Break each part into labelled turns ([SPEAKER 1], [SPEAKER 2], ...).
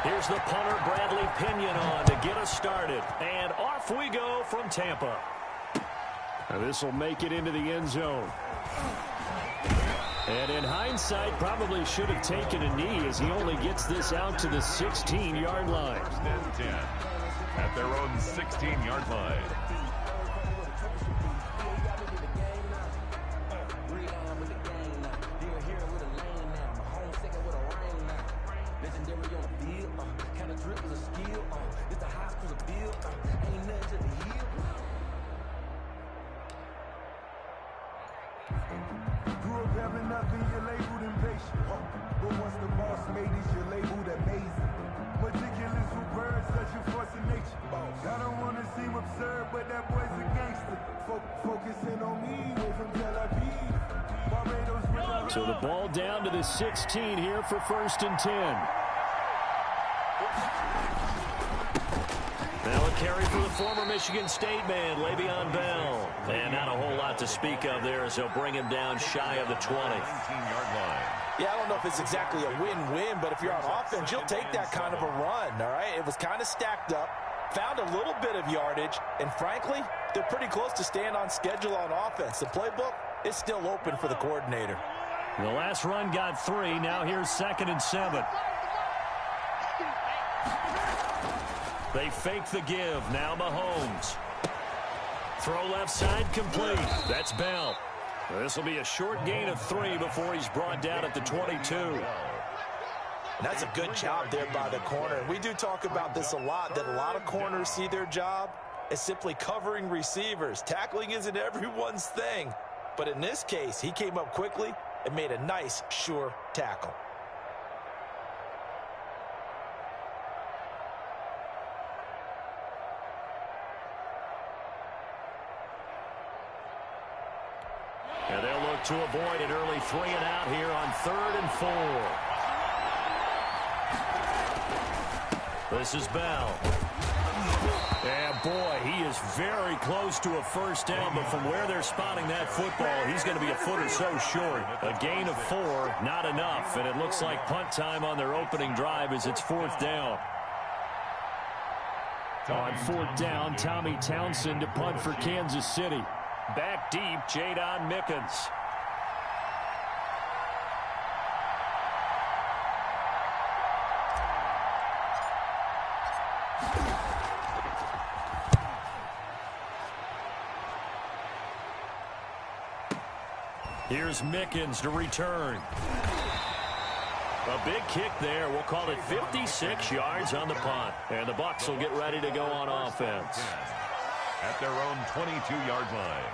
[SPEAKER 1] Here's the punter, Bradley Pinion, on to get us started. And off we go from Tampa. Now this will make it into the end zone. And in hindsight, probably should have taken a knee as he only gets this out to the 16-yard line.
[SPEAKER 2] First and 10 at their own 16-yard line.
[SPEAKER 1] So the ball down to the 16 here for 1st and 10. Now a carry for the former Michigan State man, Le'Veon Bell. And not a whole lot to speak of there as they'll bring him down shy of the 20.
[SPEAKER 2] 19-yard line.
[SPEAKER 3] Yeah, I don't know if it's exactly a win-win, but if you're on offense, you'll take that kind of a run, all right? It was kind of stacked up, found a little bit of yardage, and frankly, they're pretty close to staying on schedule on offense. The playbook is still open for the coordinator.
[SPEAKER 1] The last run got 3. Now here's 2nd and 7. They fake the give. Now Mahomes. Throw left side complete. That's Bell. This will be a short gain of 3 before he's brought down at the 22.
[SPEAKER 3] And that's a good job there by the corner. We do talk about this a lot, that a lot of corners see their job as simply covering receivers. Tackling isn't everyone's thing. But in this case, he came up quickly and made a nice, sure tackle.
[SPEAKER 1] And they'll look to avoid an early 3 and out here on 3rd and 4. This is Bell. And boy, he is very close to a first down, but from where they're spotting that football, he's going to be a foot or so short. A gain of 4, not enough, and it looks like punt time on their opening drive as it's 4th down. On 4th down, Tommy Townsend to punt for Kansas City. Back deep, Jadon Mickens. Here's Mickens to return. A big kick there. We'll call it 56 yards on the punt. And the Bucs will get ready to go on offense.
[SPEAKER 2] At their own 22-yard line.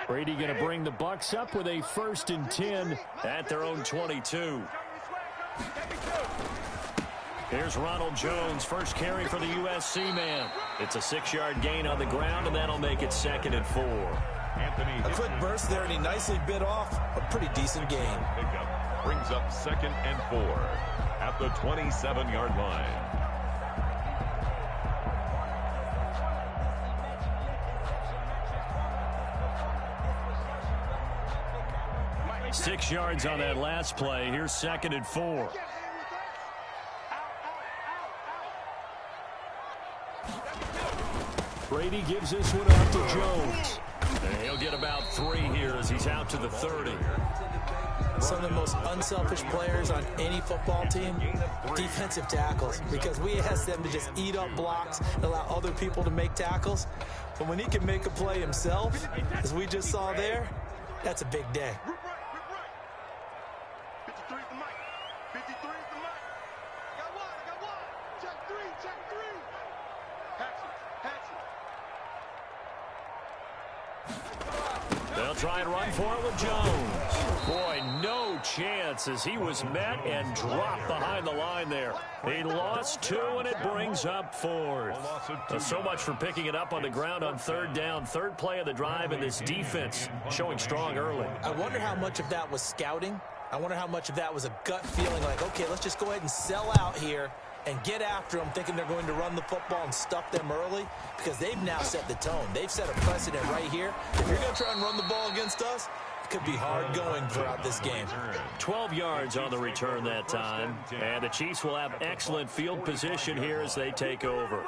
[SPEAKER 1] Brady going to bring the Bucs up with a 1st and 10 at their own 22. Here's Ronald Jones, first carry for the USC man. It's a 6-yard gain on the ground, and that'll make it 2nd and 4.
[SPEAKER 3] A quick burst there, and he nicely bit off a pretty decent gain.
[SPEAKER 2] Pickup brings up 2nd and 4 at the 27-yard line.
[SPEAKER 1] Six yards on that last play. Here's 2nd and 4. Brady gives this one off to Jones. And he'll get about 3 here as he's out to the 30.
[SPEAKER 4] Some of the most unselfish players on any football team, defensive tackles, because we ask them to just eat up blocks and allow other people to make tackles. But when he can make a play himself, as we just saw there, that's a big day.
[SPEAKER 1] They'll try and run for it with Jones. Boy, no chance as he was met and dropped behind the line there. He lost 2, and it brings up 4th. So much for picking it up on the ground on 3rd down. 3rd play of the drive, and this defense showing strong early.
[SPEAKER 4] I wonder how much of that was scouting I wonder how much of that was a gut feeling like, okay, let's just go ahead and sell out here and get after them, thinking they're going to run the football and stuff them early, because they've now set the tone. They've set a precedent right here. If you're going to try and run the ball against us, it could be hard going throughout this game.
[SPEAKER 1] 12 yards on the return that time, and the Chiefs will have excellent field position here as they take over.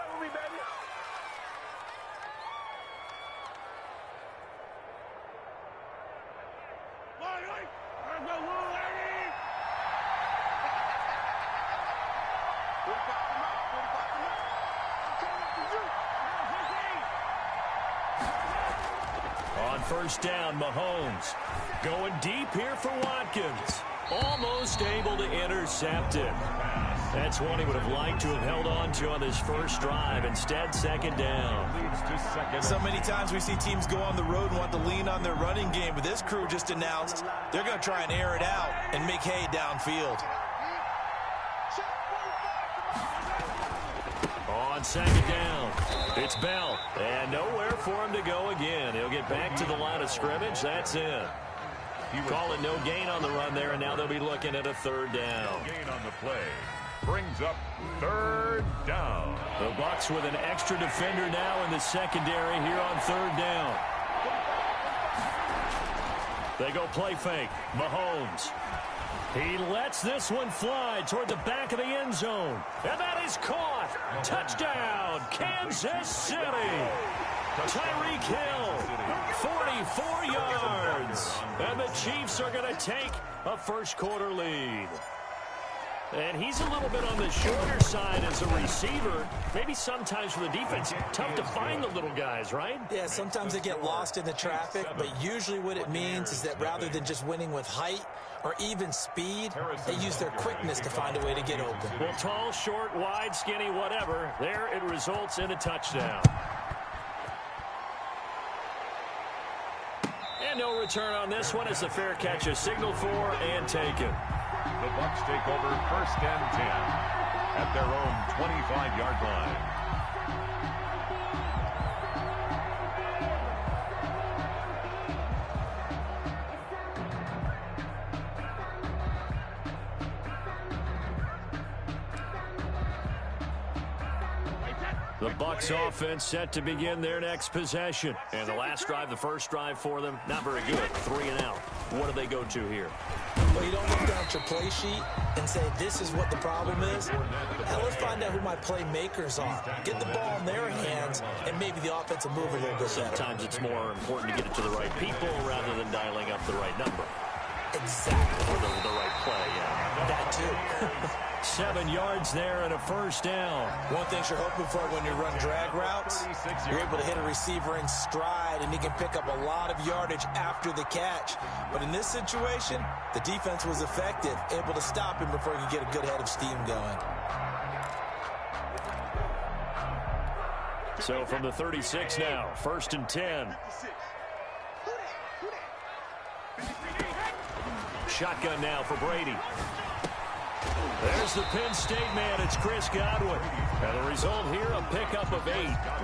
[SPEAKER 1] First down, Mahomes. Going deep here for Watkins. Almost able to intercept it. That's one he would have liked to have held on to on this first drive. Instead, second down.
[SPEAKER 3] So many times we see teams go on the road and want to lean on their running game, but this crew just announced they're going to try and air it out and make hay downfield.
[SPEAKER 1] On second down, it's Bell, and nowhere for him to go again. He'll get back to the line of scrimmage. That's it. Call it no gain on the run there, and now they'll be looking at a third down.
[SPEAKER 2] Gain on the play brings up third down.
[SPEAKER 1] The Bucs with an extra defender now in the secondary here on third down. They go play fake. Mahomes. He lets this one fly toward the back of the end zone. And that is caught. Touchdown, Kansas City. Tyreek Hill, 44 yards. And the Chiefs are going to take a first-quarter lead. And he's a little bit on the shorter side as a receiver. Maybe sometimes for the defense, tough to find the little guys, right?
[SPEAKER 4] Yeah, sometimes they get lost in the traffic, but usually what it means is that rather than just winning with height or even speed, they use their quickness to find a way to get open.
[SPEAKER 1] Well, tall, short, wide, skinny, whatever, there it results in a touchdown. And no return on this one as the fair catch is signaled for and taken.
[SPEAKER 2] The Bucs take over first and 10 at their own 25-yard line.
[SPEAKER 1] The Bucs offense set to begin their next possession. And the last drive, the first drive for them, not very good. 3 and out. What do they go to here?
[SPEAKER 4] Well, you don't look down at your play sheet and say, this is what the problem is. Now let's find out who my playmakers are. Get the ball in their hands, and maybe the offense will move a little bit better.
[SPEAKER 1] Sometimes it's more important to get it to the right people rather than dialing up the right number.
[SPEAKER 4] Exactly.
[SPEAKER 1] Or the right play, yeah.
[SPEAKER 4] That too.
[SPEAKER 1] 7 yards there and a first down.
[SPEAKER 4] One thing you're hoping for when you run drag routes, you're able to hit a receiver in stride, and he can pick up a lot of yardage after the catch. But in this situation, the defense was effective, able to stop him before he could get a good head of steam going.
[SPEAKER 1] So from the 36 now, first and 10. Shotgun now for Brady. There's the Penn State man. It's Chris Godwin. And the result here, a pickup of 8.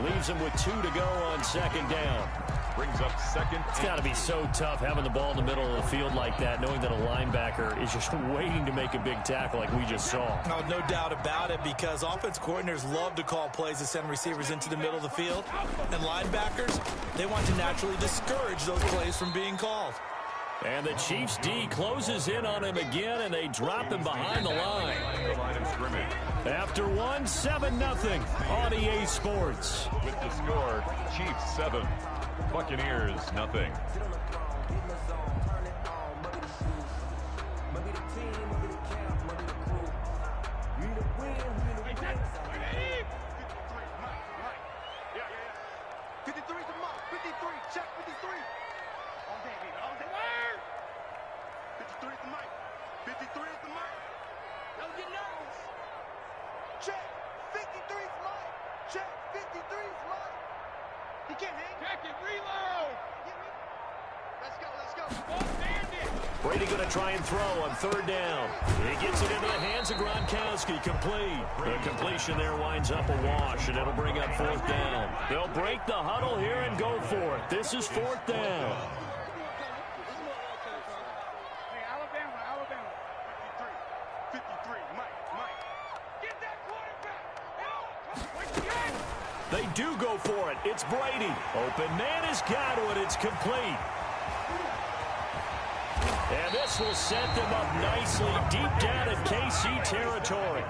[SPEAKER 1] Leaves him with 2 to go on second down.
[SPEAKER 2] Brings up second.
[SPEAKER 1] It's got to be so tough having the ball in the middle of the field like that, knowing that a linebacker is just waiting to make a big tackle like we just saw.
[SPEAKER 4] No doubt about it, because offense coordinators love to call plays to send receivers into the middle of the field. And linebackers, they want to naturally discourage those plays from being called.
[SPEAKER 1] And the Chiefs D closes in on him again, and they drop him behind the line. After one, 7-0 on EA Sports.
[SPEAKER 2] With the score, Chiefs 7, Buccaneers 0.
[SPEAKER 1] Brady going to try and throw on third down. He gets it into the hands of Gronkowski, complete. The completion there winds up a wash, and it'll bring up fourth down. They'll break the huddle here and go for it. This is fourth down. They do go for it. It's Brady. Open man has got it. It's complete. And this will set them up nicely deep down in KC territory.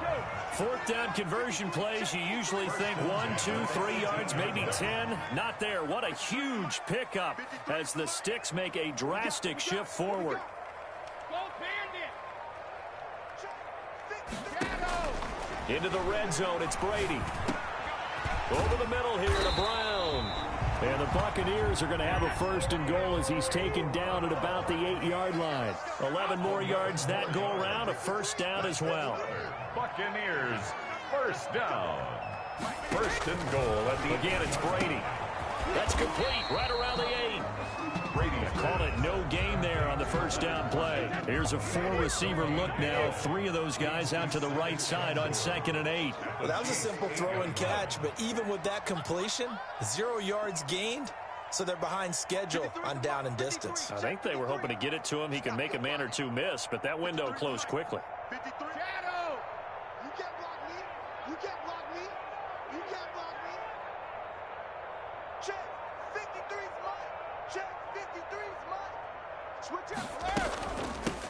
[SPEAKER 1] Fourth down conversion plays, you usually think 1, 2, 3 yards, maybe 10. Not there. What a huge pickup as the Sticks make a drastic shift forward. Into the red zone, it's Brady. Over the middle here to Brown. And the Buccaneers are going to have a first and goal as he's taken down at about the 8-yard line. 11 more yards that go around, a first down as well.
[SPEAKER 2] Buccaneers, first down. First and goal at the
[SPEAKER 1] Again, it's Brady. That's complete right around the 8.
[SPEAKER 2] Brady
[SPEAKER 1] called it no gain there on the first down play. Here's a 4-receiver look now. 3 of those guys out to the right side on 2nd and 8.
[SPEAKER 4] Well, that was a simple throw and catch, but even with that completion, 0 yards gained, so they're behind schedule on down and distance.
[SPEAKER 1] I think they were hoping to get it to him. He can make a man or two miss, but that window closed quickly.
[SPEAKER 5] 53. Shadow! You can't block me. You can't block me. You can't block me. Check. 53's mine. Check. 53's mine. Switch up.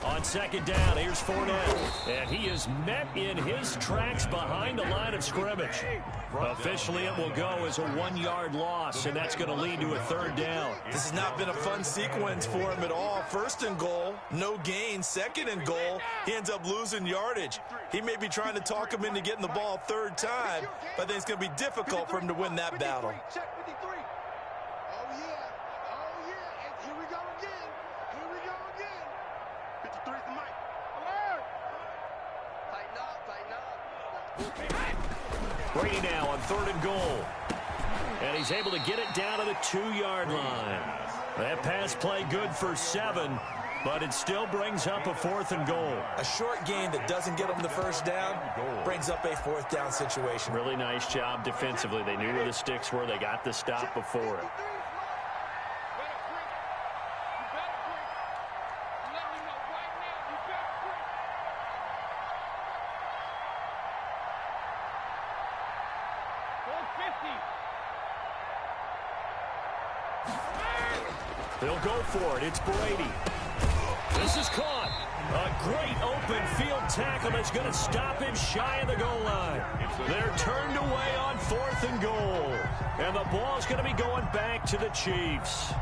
[SPEAKER 1] On 2nd down, here's Fournette. And he is met in his tracks behind the line of scrimmage. Officially, it will go as a 1-yard loss, and that's going to lead to a 3rd down.
[SPEAKER 4] This has not been a fun sequence for him at all. 1st and goal, no gain. 2nd and goal, he ends up losing yardage. He may be trying to talk him into getting the ball 3rd time, but I think it's going to be difficult for him to win that battle.
[SPEAKER 5] Check 53. Oh, yeah. Oh, yeah. And here we go again. Here we go again. 53's the mic. Alert. Tighten up. Tighten up.
[SPEAKER 1] Brady now on 3rd and goal. And he's able to get it down to the 2-yard line. That pass play good for 7, but it still brings up a 4th and goal.
[SPEAKER 4] A short gain that doesn't get him the 1st down brings up a 4th down situation.
[SPEAKER 1] Really nice job defensively. They knew where the sticks were. They got the stop before it. They'll go for it. It's Brady. This is caught. A great open field tackle that's going to stop him shy of the goal line. They're turned away on 4th and goal. And the ball's going to be going back to the Chiefs.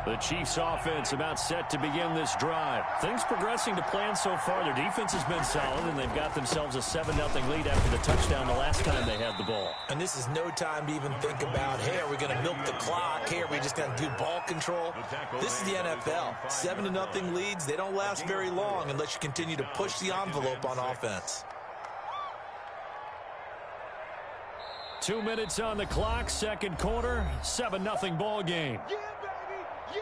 [SPEAKER 1] The Chiefs offense about set to begin this drive. Things progressing to plan so far. Their defense has been solid, and they've got themselves a 7-0 lead after the touchdown the last time they had the ball.
[SPEAKER 4] And this is no time to even think about, hey, are we going to milk the clock? Hey, are we just going to do ball control? This is the NFL. 7-0 leads, they don't last very long unless you continue to push the envelope on offense.
[SPEAKER 1] 2 minutes on the clock, 2nd quarter, 7-0 ball game.
[SPEAKER 5] Yeah, baby. Yeah.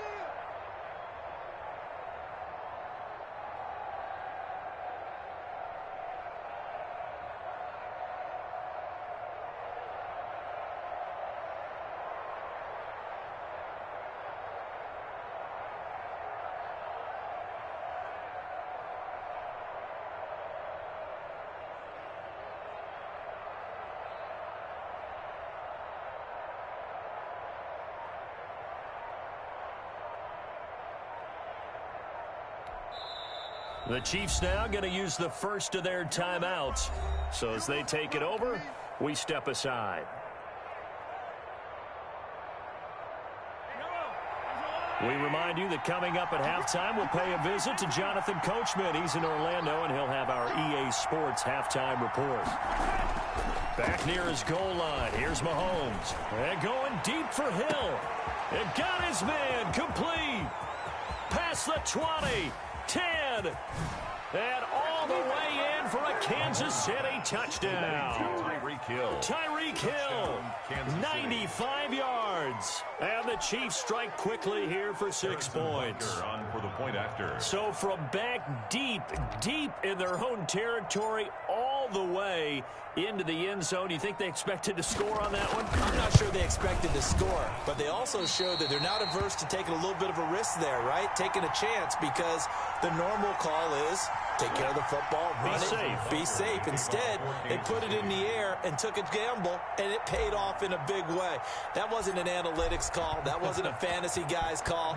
[SPEAKER 1] The Chiefs now going to use the first of their timeouts. So as they take it over, we step aside. We remind you that coming up at halftime, we'll pay a visit to Jonathan Coachman. He's in Orlando, and he'll have our EA Sports halftime report. Back near his goal line, here's Mahomes. And going deep for Hill. And got his man complete. Past the 20. 10, and all the way in for a Kansas City touchdown. Tyreek Hill, 95 yards. And the Chiefs strike quickly here for 6 points.
[SPEAKER 2] On for the point after.
[SPEAKER 1] So from back deep in their own territory, all the way into the end zone. You think they expected to score on that one?
[SPEAKER 4] I'm not sure they expected to score, but they also showed that they're not averse to taking a little bit of a risk there, right? Taking a chance, because the normal call is take care of the football, run it, be safe. Instead, they put it in the air and took a gamble, and it paid off in a big way. That wasn't an analytics call. That wasn't a fantasy guy's call.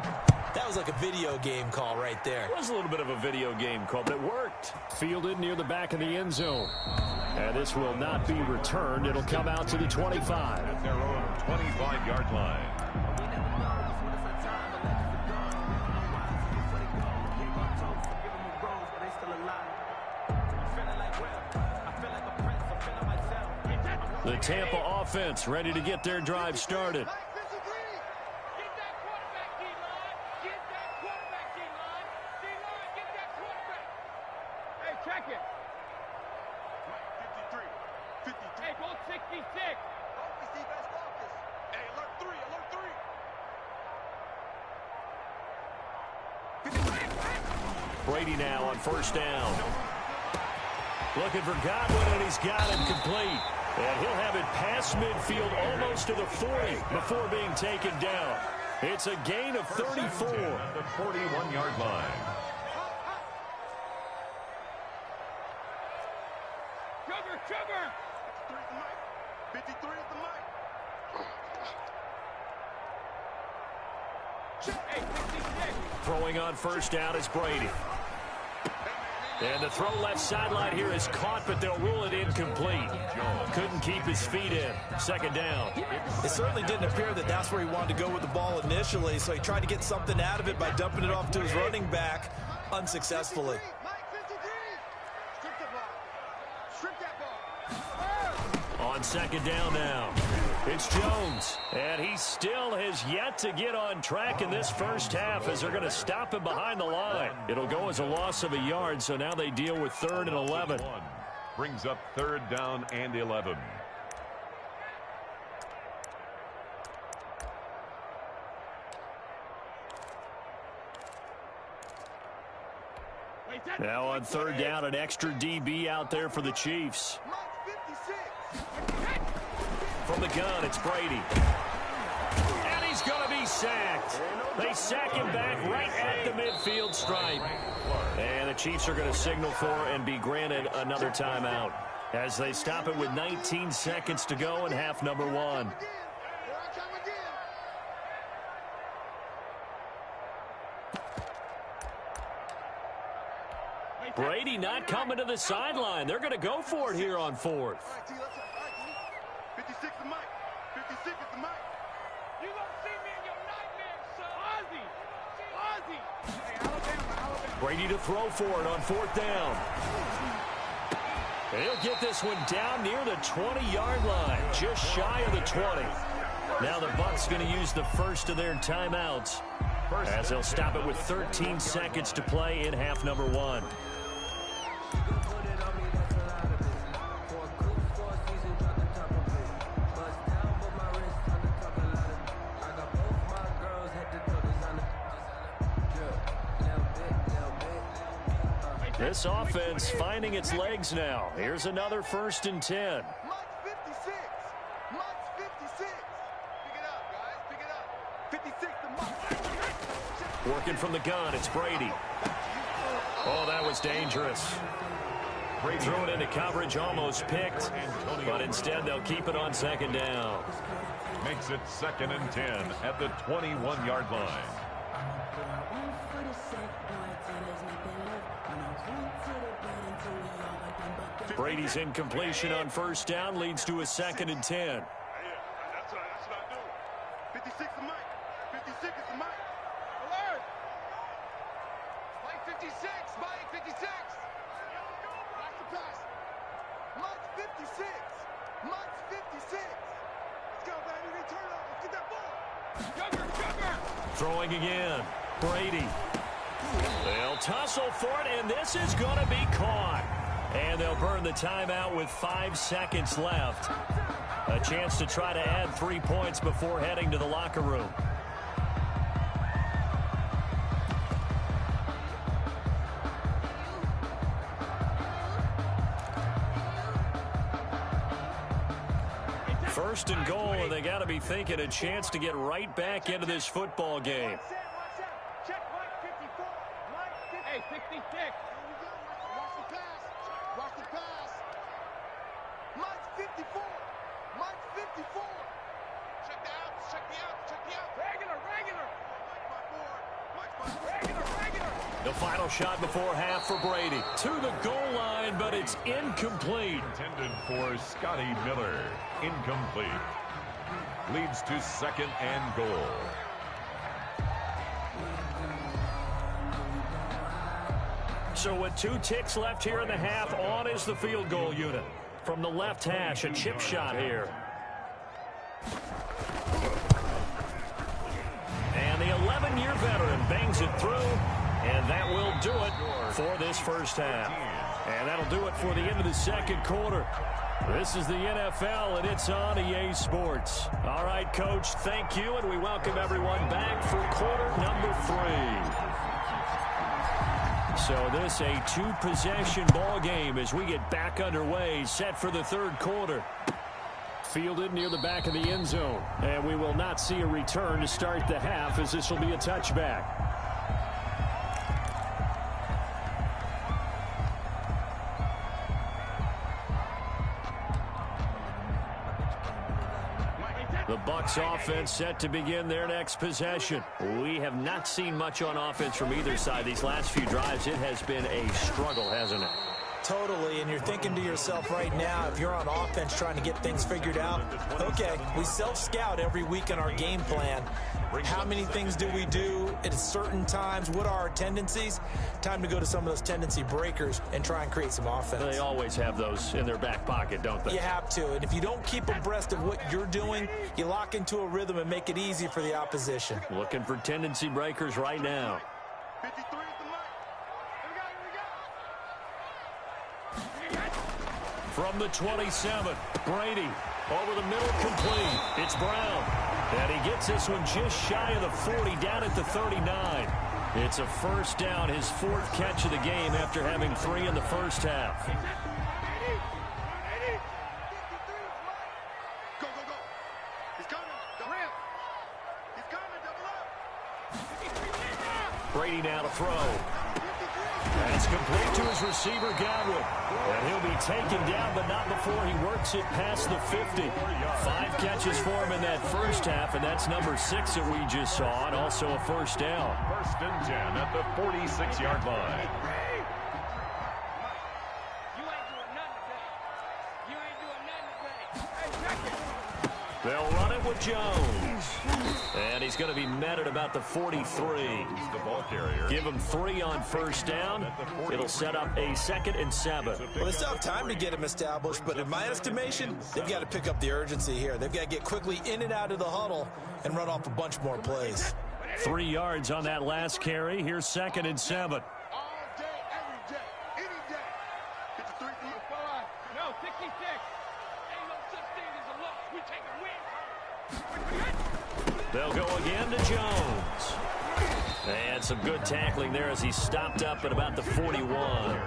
[SPEAKER 4] That was like a video game call right there.
[SPEAKER 1] It was a little bit of a video game call, but it worked. Fielded near the back of the end zone. And this will not be returned. It'll come out to the 25.
[SPEAKER 2] At their own 25-yard line.
[SPEAKER 1] The Tampa offense ready to get their drive started.
[SPEAKER 5] Check it. 53. 53. Hey, go 66. Focus, defense, focus. Hey, alert 3, alert 3.
[SPEAKER 1] Brady now on first down. Looking for Godwin, and he's got him complete. And he'll have it past midfield almost to the 40 before being taken down. It's a gain of 34.
[SPEAKER 2] At the 41-yard line.
[SPEAKER 5] Sugar! 53 is the mic. 53 is the mic. Hey, 66.
[SPEAKER 1] Throwing on first down is Brady. And the throw left sideline here is caught, but they'll rule it incomplete. Couldn't keep his feet in. Second down.
[SPEAKER 4] It certainly didn't appear that that's where he wanted to go with the ball initially, so he tried to get something out of it by dumping it off to his running back unsuccessfully.
[SPEAKER 1] On second down now, it's Jones. And he still has yet to get on track in this first half as they're going to stop him behind the line. It'll go as a loss of a yard, so now they deal with 3rd and 11.
[SPEAKER 2] Brings up 3rd down and 11.
[SPEAKER 1] Now on 3rd down, an extra DB out there for the Chiefs. From the gun, it's Brady. And he's going to be sacked. They sack him back right at the midfield stripe. And the Chiefs are going to signal for and be granted another timeout as they stop it with 19 seconds to go in half number 1. Brady not coming to the sideline. They're going to go for it here on 4th.
[SPEAKER 5] 56 the mic. 56 is the mic. You gonna see me in your nightmares, son. Ozzy. Hey, Alabama.
[SPEAKER 1] Brady to throw for it on 4th down. He'll get this one down near the 20-yard line, just shy of the 20. Now the Bucs going to use the first of their timeouts as they'll stop it with 13 seconds to play in half number 1. This offense finding its legs now. Here's another 1st and 10.
[SPEAKER 5] Mike 56. Mike 56. Pick it up, guys. Pick it up. 56 the Mike.
[SPEAKER 1] Working from the gun, it's Brady. Oh, that was dangerous. Threw it into coverage, almost picked. But instead, they'll keep it on 2nd down.
[SPEAKER 2] Makes it 2nd and 10 at the 21-yard line.
[SPEAKER 1] Brady's incompletion on 1st down leads to a 2nd and 10.
[SPEAKER 5] That's what I do. 56 the mic. 56 is the mic. Alert. Mike 56. Mike 56. Watch the pass. Mike 56. Mike 56. Let's go, baby. Return up. Let's get that ball. Sugar.
[SPEAKER 1] Throwing again. Brady. They'll tussle for it, and this is going to be caught. And they'll burn the timeout with 5 seconds left. A chance to try to add 3 points before heading to the locker room. First and goal, and they got to be thinking a chance to get right back into this football game.
[SPEAKER 5] Check Mike 54. Mike 50. Hey, 66. Watch the pass. Watch the pass. Mike 54. Mike 54. Check the outs. Check the outs. Check the outs. Regular. Mike my board. Mike my board. Regular.
[SPEAKER 1] The final shot before half for Brady. To the goal line, but it's incomplete.
[SPEAKER 2] Intended for Scotty Miller. Incomplete. Leads to second and goal.
[SPEAKER 1] So with 2 ticks left here in the half, on is the field goal unit. From the left hash, a chip shot here. And the 11-year veteran bangs it through, and that will do it for this first half. And that'll do it for the end of the second quarter. This is the NFL, and it's on EA Sports. All right, Coach, thank you, and we welcome everyone back for quarter number 3. So this a 2-possession ball game as we get back underway, set for the third quarter. Fielded near the back of the end zone, and we will not see a return to start the half as this will be a touchback. The Bucs offense set to begin their next possession. We have not seen much on offense from either side these last few drives. It has been a struggle, hasn't it?
[SPEAKER 4] Totally, and you're thinking to yourself right now, if you're on offense trying to get things figured out, okay, we self-scout every week in our game plan. How many things do we do at certain times? What are our tendencies? Time to go to some of those tendency breakers and try and create some offense.
[SPEAKER 1] They always have those in their back pocket, don't they?
[SPEAKER 4] You have to, and if you don't keep abreast of what you're doing, you lock into a rhythm and make it easy for the opposition.
[SPEAKER 1] Looking for tendency breakers right now.
[SPEAKER 5] 53 is the mic. Here we go.
[SPEAKER 1] From the 27, Brady over the middle, complete. It's Brown, and he gets this one just shy of the 40, down at the 39. It's a first down, his 4th catch of the game after having 3 in the first half.
[SPEAKER 5] Go. He's coming. Double up. He's coming. Double up.
[SPEAKER 1] Brady now to throw. That's complete to his receiver, Godwin. And he'll be taken down, but not before he works it past the 50. 5 catches for him in that first half, and that's number 6 that we just saw, and also a first down.
[SPEAKER 2] First and 10 at the 46-yard line.
[SPEAKER 1] They'll run it with Jones. And he's going to be met at about the 43.
[SPEAKER 2] The ball carrier.
[SPEAKER 1] Give him 3 on first down. It'll set up a 2nd and 7.
[SPEAKER 4] Well, they still have time to get him established, but in my estimation, they've got to pick up the urgency here. They've got to get quickly in and out of the huddle and run off a bunch more plays.
[SPEAKER 1] 3 yards on that last carry. Here's 2nd and 7.
[SPEAKER 5] All day, every day, any day. 53 from the 5. No, 66. Ain't no such thing as a loss. We take a win.
[SPEAKER 1] They'll go again to Jones. And some good tackling there as he stopped up at about the 41.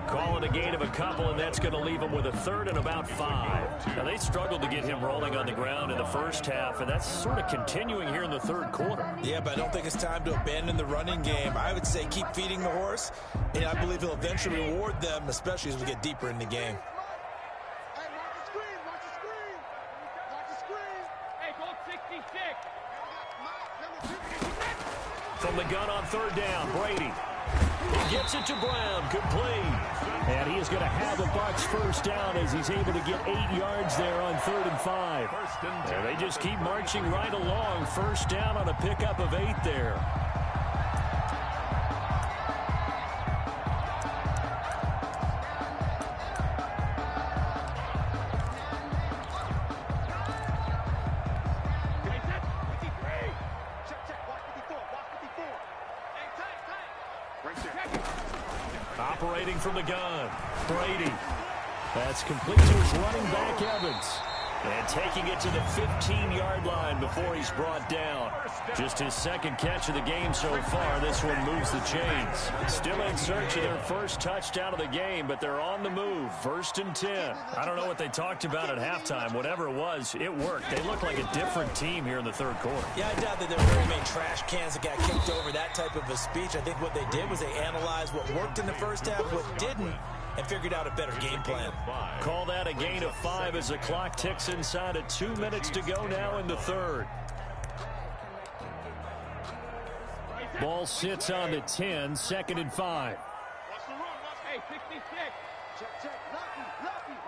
[SPEAKER 1] Calling a gain of a couple, and that's going to leave him with a 3rd and about 5. Now, they struggled to get him rolling on the ground in the first half, and that's sort of continuing here in the third quarter.
[SPEAKER 4] Yeah, but I don't think it's time to abandon the running game. I would say keep feeding the horse, and I believe he'll eventually reward them, especially as we get deeper in the game.
[SPEAKER 5] Hey, watch the screen. Watch the screen. Watch the screen. Hey, go 66.
[SPEAKER 1] From the gun on 3rd down, Brady. He gets it to Brown, complete. And he is going to have the Bucs first down as he's able to get 8 yards there on 3rd and 5. And they just keep marching right along. First down on a pickup of 8 there. Operating from the gun, Brady. That's complete to his running back, Evans. And taking it to the 15-yard line before he's brought down. Just his second catch of the game so far. This one moves the chains. Still in search of their first touchdown of the game, but they're on the move. 1st and 10. I don't know what they talked about at halftime. Whatever it was, it worked. They look like a different team here in the third quarter.
[SPEAKER 4] Yeah, I doubt that there were very many trash cans that got kicked over that type of a speech. I think what they did was they analyzed what worked in the first half, what didn't, and figured out a better game plan.
[SPEAKER 1] Call that a gain of 5 as the clock ticks inside of 2 minutes to go now in the third. Ball sits on the 10, 2nd and 5.
[SPEAKER 5] Hey, 66. Check.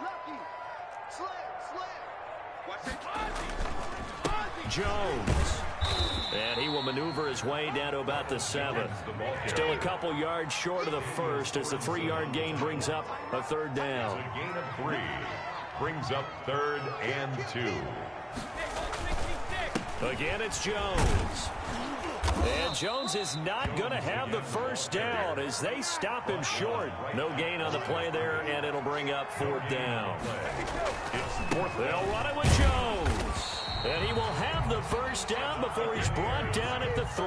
[SPEAKER 5] Lucky. Slam.
[SPEAKER 1] Jones. And he will maneuver his way down to about the 7. Still a couple yards short of the first as the 3-yard gain brings up a third down.
[SPEAKER 2] A gain of 3 brings up 3rd and 2.
[SPEAKER 1] Again, it's Jones. And Jones is not going to have the first down as they stop him short. No gain on the play there, and it'll bring up 4th down. They'll run it with Jones. And he will have the first down before he's brought down at the 3.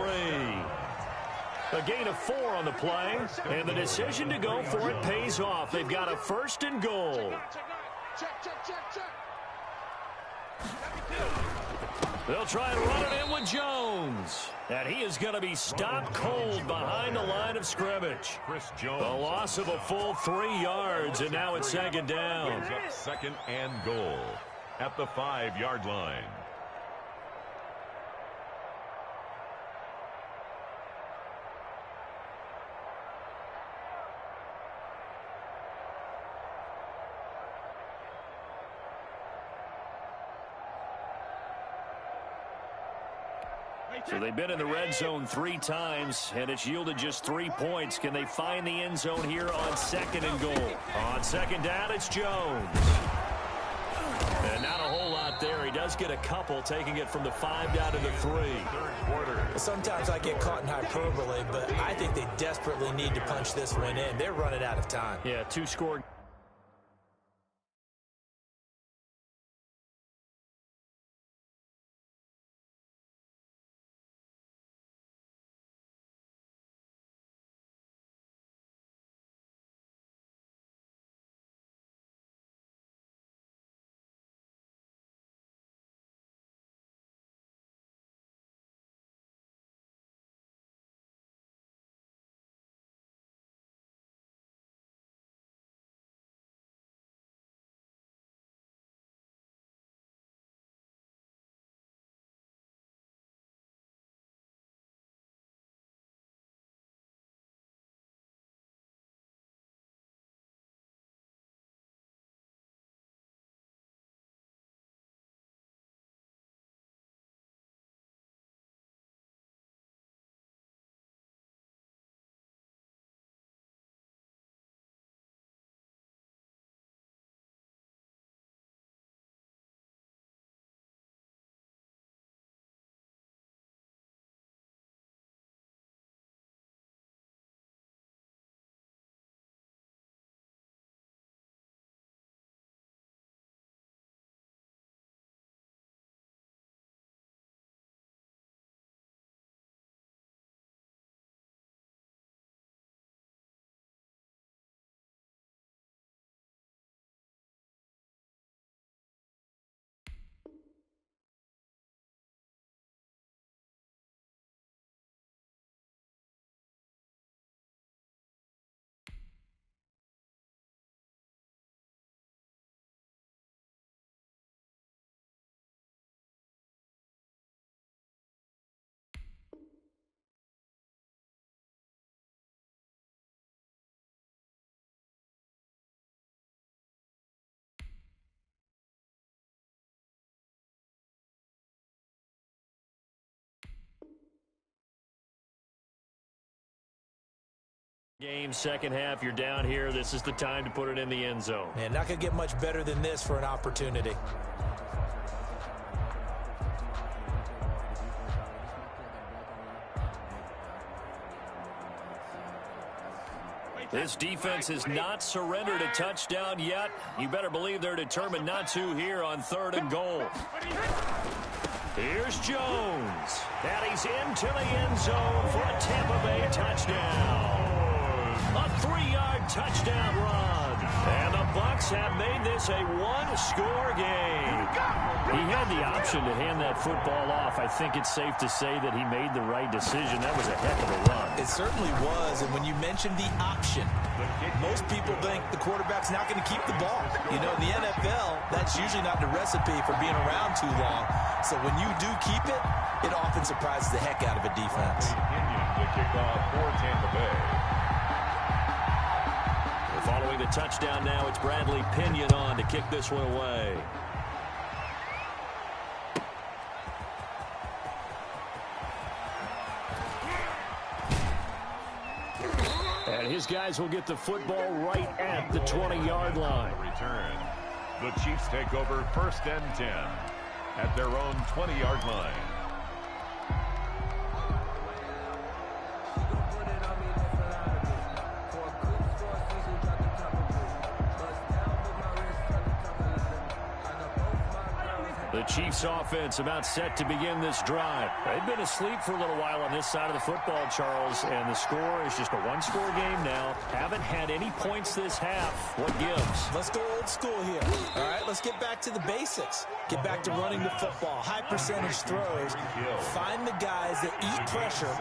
[SPEAKER 1] A gain of 4 on the play, and the decision to go for it pays off. They've got a 1st and goal.
[SPEAKER 5] Check.
[SPEAKER 1] They'll try and run it in with Jones. And he is going to be stopped cold behind the line of scrimmage.
[SPEAKER 2] Chris Jones.
[SPEAKER 1] A loss of a full 3 yards, and now it's 2nd down.
[SPEAKER 2] Brings up 2nd and goal at the 5-yard line.
[SPEAKER 1] So they've been in the red zone 3 times, and it's yielded just 3 points. Can they find the end zone here on 2nd and goal? On 2nd down, it's Jones. And not a whole lot there. He does get a couple, taking it from the 5 down to the 3.
[SPEAKER 2] Third quarter.
[SPEAKER 4] Sometimes I get caught in hyperbole, but I think they desperately need to punch this one in. They're running out of time.
[SPEAKER 1] Yeah, 2 scored. Game, second half, you're down here. This is the time to put it in the end zone.
[SPEAKER 4] Man, not going to get much better than this for an opportunity.
[SPEAKER 1] This defense has not surrendered a touchdown yet. You better believe they're determined not to here on 3rd and goal. Here's Jones. And he's into the end zone for a Tampa Bay touchdown. A 3-yard touchdown run. And the Bucs have made this a one-score game. He had the option to hand that football off. I think it's safe to say that he made the right decision. That was a heck of a run.
[SPEAKER 4] It certainly was. And when you mentioned the option, most people think the quarterback's not going to keep the ball. You know, in the NFL, that's usually not the recipe for being around too long. So when you do keep it, it often surprises the heck out of a defense.
[SPEAKER 2] To kick off for Tampa Bay.
[SPEAKER 1] Following the touchdown now, it's Bradley Pinion on to kick this one away. And his guys will get the football right at the 20-yard line.
[SPEAKER 2] Return. The Chiefs take over 1st and 10 at their own 20-yard line.
[SPEAKER 1] The Chiefs offense about set to begin this drive. They've been asleep for a little while on this side of the football, Charles, and the score is just a one-score game now. Haven't had any points this half. What gives?
[SPEAKER 4] Let's go old school here. All right, let's get back to the basics. Get back to running the football, high percentage throws. Find the guys that eat pressure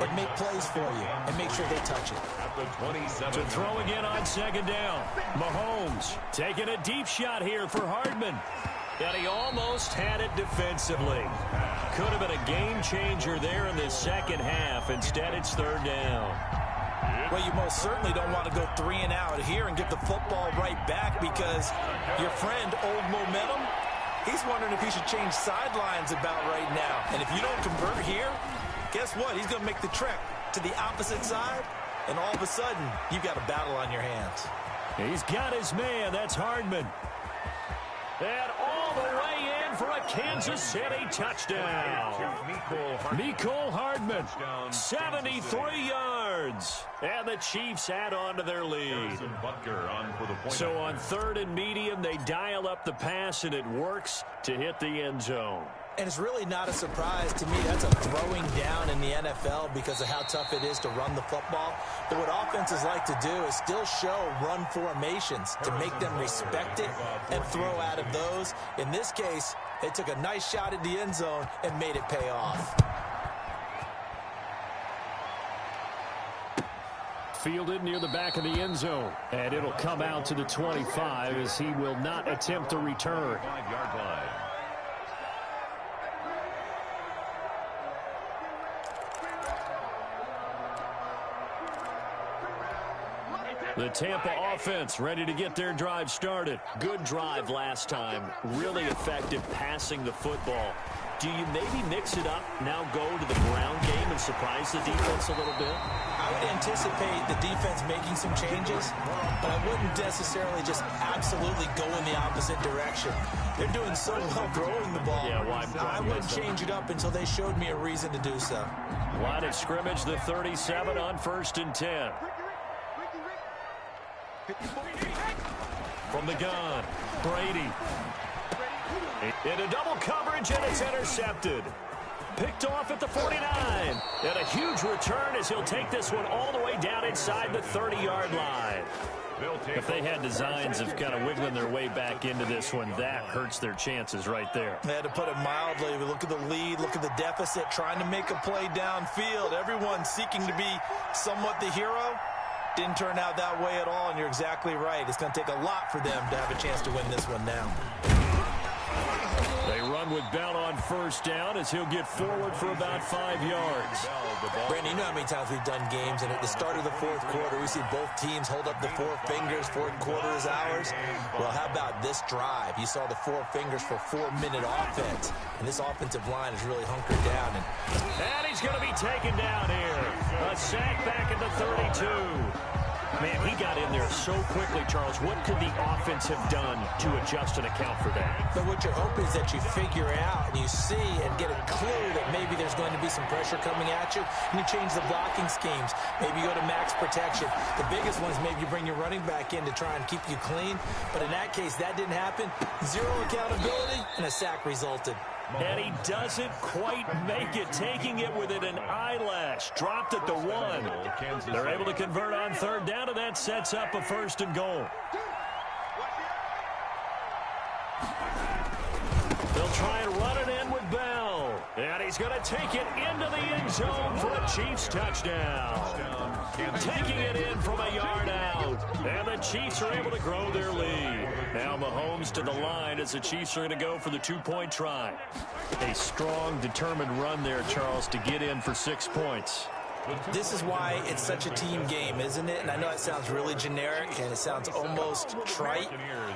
[SPEAKER 4] and make plays for you and make sure they touch it.
[SPEAKER 2] At the 27.
[SPEAKER 1] To throw again on 2nd down. Mahomes taking a deep shot here for Hardman. And he almost had it defensively. Could have been a game changer there in the second half. Instead, it's 3rd down.
[SPEAKER 4] Well, you most certainly don't want to go 3 and out here and get the football right back because your friend, Old Momentum, he's wondering if he should change sidelines about right now. And if you don't convert here, guess what? He's going to make the trek to the opposite side, and all of a sudden, you've got a battle on your hands.
[SPEAKER 1] He's got his man. That's Hardman. And all the way in for a Kansas City touchdown. Mecole Hardman, 73 yards. And the Chiefs add on to their lead. So on 3rd and medium, they dial up the pass, and it works to hit the end zone.
[SPEAKER 4] And it's really not a surprise to me. That's a throwing down in the NFL because of how tough it is to run the football. But what offenses like to do is still show run formations to make them respect it and throw out of those. In this case, they took a nice shot at the end zone and made it pay off.
[SPEAKER 1] Fielded near the back of the end zone. And it'll come out to the 25 as he will not attempt a return.
[SPEAKER 2] 5-yard line.
[SPEAKER 1] The Tampa offense ready to get their drive started. Good drive last time. Really effective passing the football. Do you maybe mix it up, now go to the ground game and surprise the defense a little bit?
[SPEAKER 4] I would anticipate the defense making some changes, but I wouldn't necessarily just absolutely go in the opposite direction. They're doing so well throwing the ball.
[SPEAKER 1] Yeah,
[SPEAKER 4] I wouldn't change it up until they showed me a reason to do so.
[SPEAKER 1] Line of scrimmage, the 37 on 1st and 10. From the gun, Brady. Into double coverage, and it's intercepted. Picked off at the 49. And a huge return as he'll take this one all the way down inside the 30-yard line. If they had designs of kind of wiggling their way back into this one, that hurts their chances right there.
[SPEAKER 4] They had to put it mildly. Look at the lead, look at the deficit, trying to make a play downfield. Everyone seeking to be somewhat the hero. Didn't turn out that way at all, and you're exactly right. It's going to take a lot for them to have a chance to win this one now.
[SPEAKER 1] They run with Bell on 1st down as he'll get forward for about 5 yards.
[SPEAKER 4] Brandon, you know how many times we've done games, and at the start of the 4th quarter, we see both teams hold up the 4 fingers, 4th quarter is ours. Well, how about this drive? You saw the 4 fingers for 4-minute offense, and this offensive line is really hunkered down.
[SPEAKER 1] And he's going to be taken down here. A sack back at the 32. Man, he got in there so quickly, Charles. What could the offense have done to adjust and account for that?
[SPEAKER 4] But what you're hoping is that you figure out and you see and get a clue that maybe there's going to be some pressure coming at you, and you change the blocking schemes. Maybe you go to max protection. The biggest one is maybe you bring your running back in to try and keep you clean. But in that case, that didn't happen. Zero accountability, and a sack resulted.
[SPEAKER 1] And he doesn't quite make it, taking it within an eyelash. Dropped at the 1. They're able to convert on third down, and that sets up a 1st and goal. They'll try and run it in with Bell. And he's going to take it into the end zone for a Chiefs touchdown. Taking it in from a yard out. And the Chiefs are able to grow their lead. Now Mahomes to the line as the Chiefs are going to go for the 2-point try. A strong, determined run there, Charles, to get in for 6 points.
[SPEAKER 4] This is why it's such a team game, isn't it? And I know it sounds really generic and it sounds almost trite,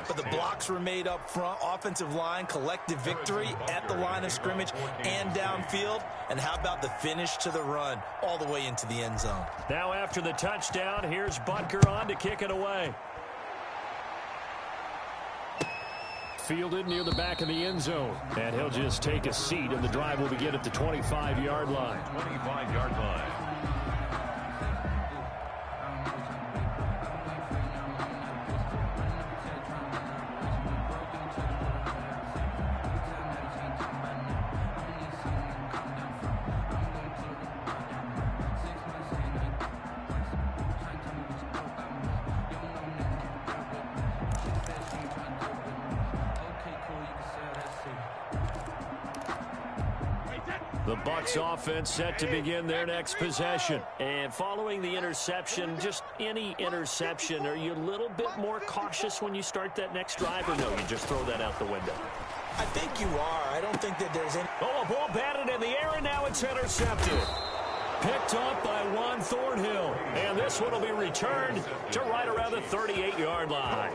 [SPEAKER 4] but the blocks were made up front, offensive line, collective victory at the line of scrimmage and downfield. And how about the finish to the run all the way into the end zone?
[SPEAKER 1] Now after the touchdown, here's Butker on to kick it away. Fielded near the back of the end zone. And he'll just take a seat, and the drive will begin at the 25-yard line.
[SPEAKER 2] 25-yard line.
[SPEAKER 1] The Bucs offense set to begin their next possession. And following the interception, just any interception, are you a little bit more cautious when you start that next drive, or no, you just throw that out the window?
[SPEAKER 4] I think you are. I don't think that there's any...
[SPEAKER 1] Oh, a ball batted in the air, and now it's intercepted. Picked up by Juan Thornhill. And this one will be returned to right around the 38-yard line.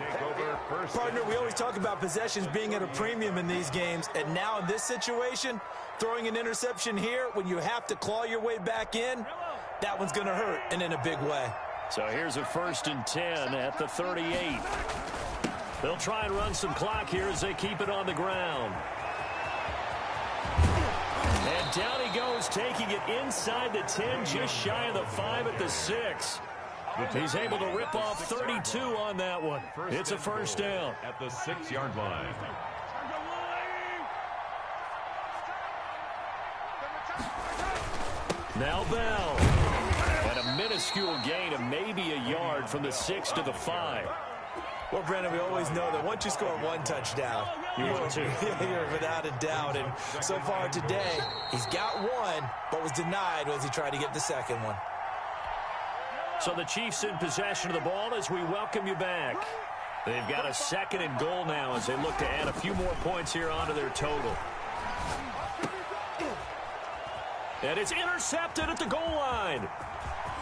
[SPEAKER 4] Partner, we always talk about possessions being at a premium in these games. And now in this situation, throwing an interception here when you have to claw your way back in, that one's going to hurt, and in a big way.
[SPEAKER 1] So here's a 1st and 10 at the 38. They'll try and run some clock here as they keep it on the ground. And down he goes, taking it inside the 10, just shy of the 5 at the 6. He's able to rip off 32 on that one. It's a 1st down.
[SPEAKER 2] At the 6-yard line.
[SPEAKER 1] Now Bell. And a minuscule gain of maybe a yard from the 6 to the 5.
[SPEAKER 4] Well, Brandon, we always know that once you score one touchdown, you're without a doubt. And so far today, he's got one, but was denied as he tried to get the second one.
[SPEAKER 1] So the Chiefs in possession of the ball as we welcome you back. They've got a 2nd and goal now as they look to add a few more points here onto their total. And it's intercepted at the goal line.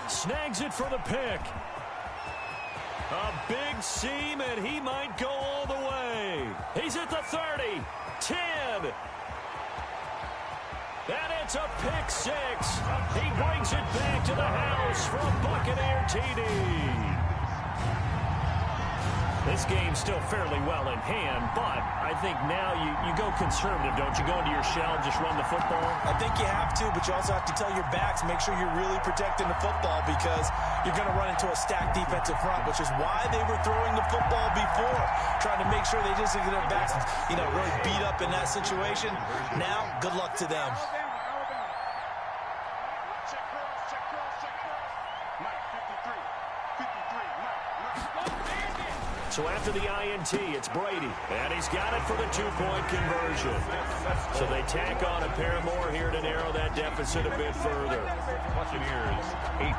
[SPEAKER 1] Snags it for the pick. A big seam, and he might go all the way. He's at the 30, 10. And it's a pick 6. He brings it back to the house for a Buccaneer TD. This game's still fairly well in hand, but I think now you go conservative, don't you? Go into your shell and just run the football?
[SPEAKER 4] I think you have to, but you also have to tell your backs, make sure you're really protecting the football because you're going to run into a stacked defensive front, which is why they were throwing the football before, trying to make sure they just get their backs, really beat up in that situation. Now, good luck to them.
[SPEAKER 1] So after the INT, it's Brady, and he's got it for the 2-point conversion. So they tack on a pair more here to narrow that deficit a bit further.
[SPEAKER 2] Buccaneers, 18.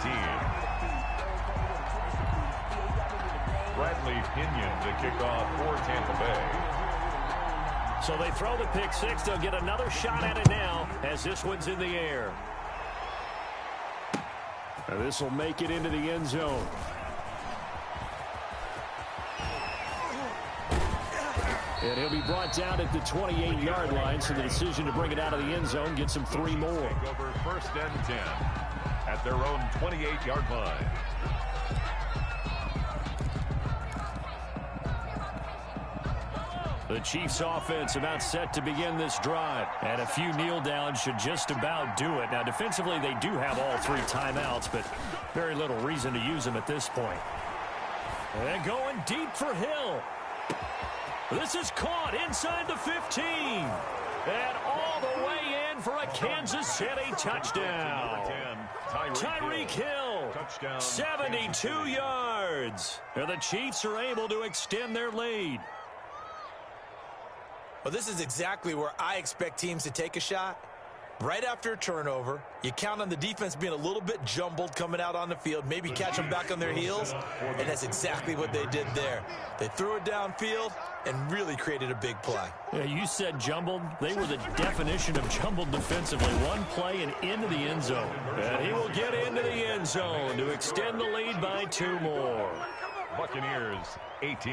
[SPEAKER 2] Bradley Pinion to kick off for Tampa Bay.
[SPEAKER 1] So they throw the pick 6. They'll get another shot at it now as this one's in the air. And this will make it into the end zone. And he'll be brought down at the 28-yard line, so the decision to bring it out of the end zone gets him 3 more.
[SPEAKER 2] Over 1st and 10 at their own 28-yard line.
[SPEAKER 1] The Chiefs offense about set to begin this drive. And a few kneel downs should just about do it. Now, defensively, they do have all 3 timeouts, but very little reason to use them at this point. And going deep for Hill. This is caught inside the 15. And all the way in for a Kansas City touchdown. Tyreek Hill, 72 yards. And the Chiefs are able to extend their lead.
[SPEAKER 4] Well, this is exactly where I expect teams to take a shot. Right after a turnover, you count on the defense being a little bit jumbled coming out on the field, maybe catch them back on their heels, and that's exactly what they did there. They threw it downfield and really created a big play.
[SPEAKER 1] Yeah, you said jumbled. They were the definition of jumbled defensively. One play and into the end zone. And he will get into the end zone to extend the lead by 2 more.
[SPEAKER 2] Buccaneers 18.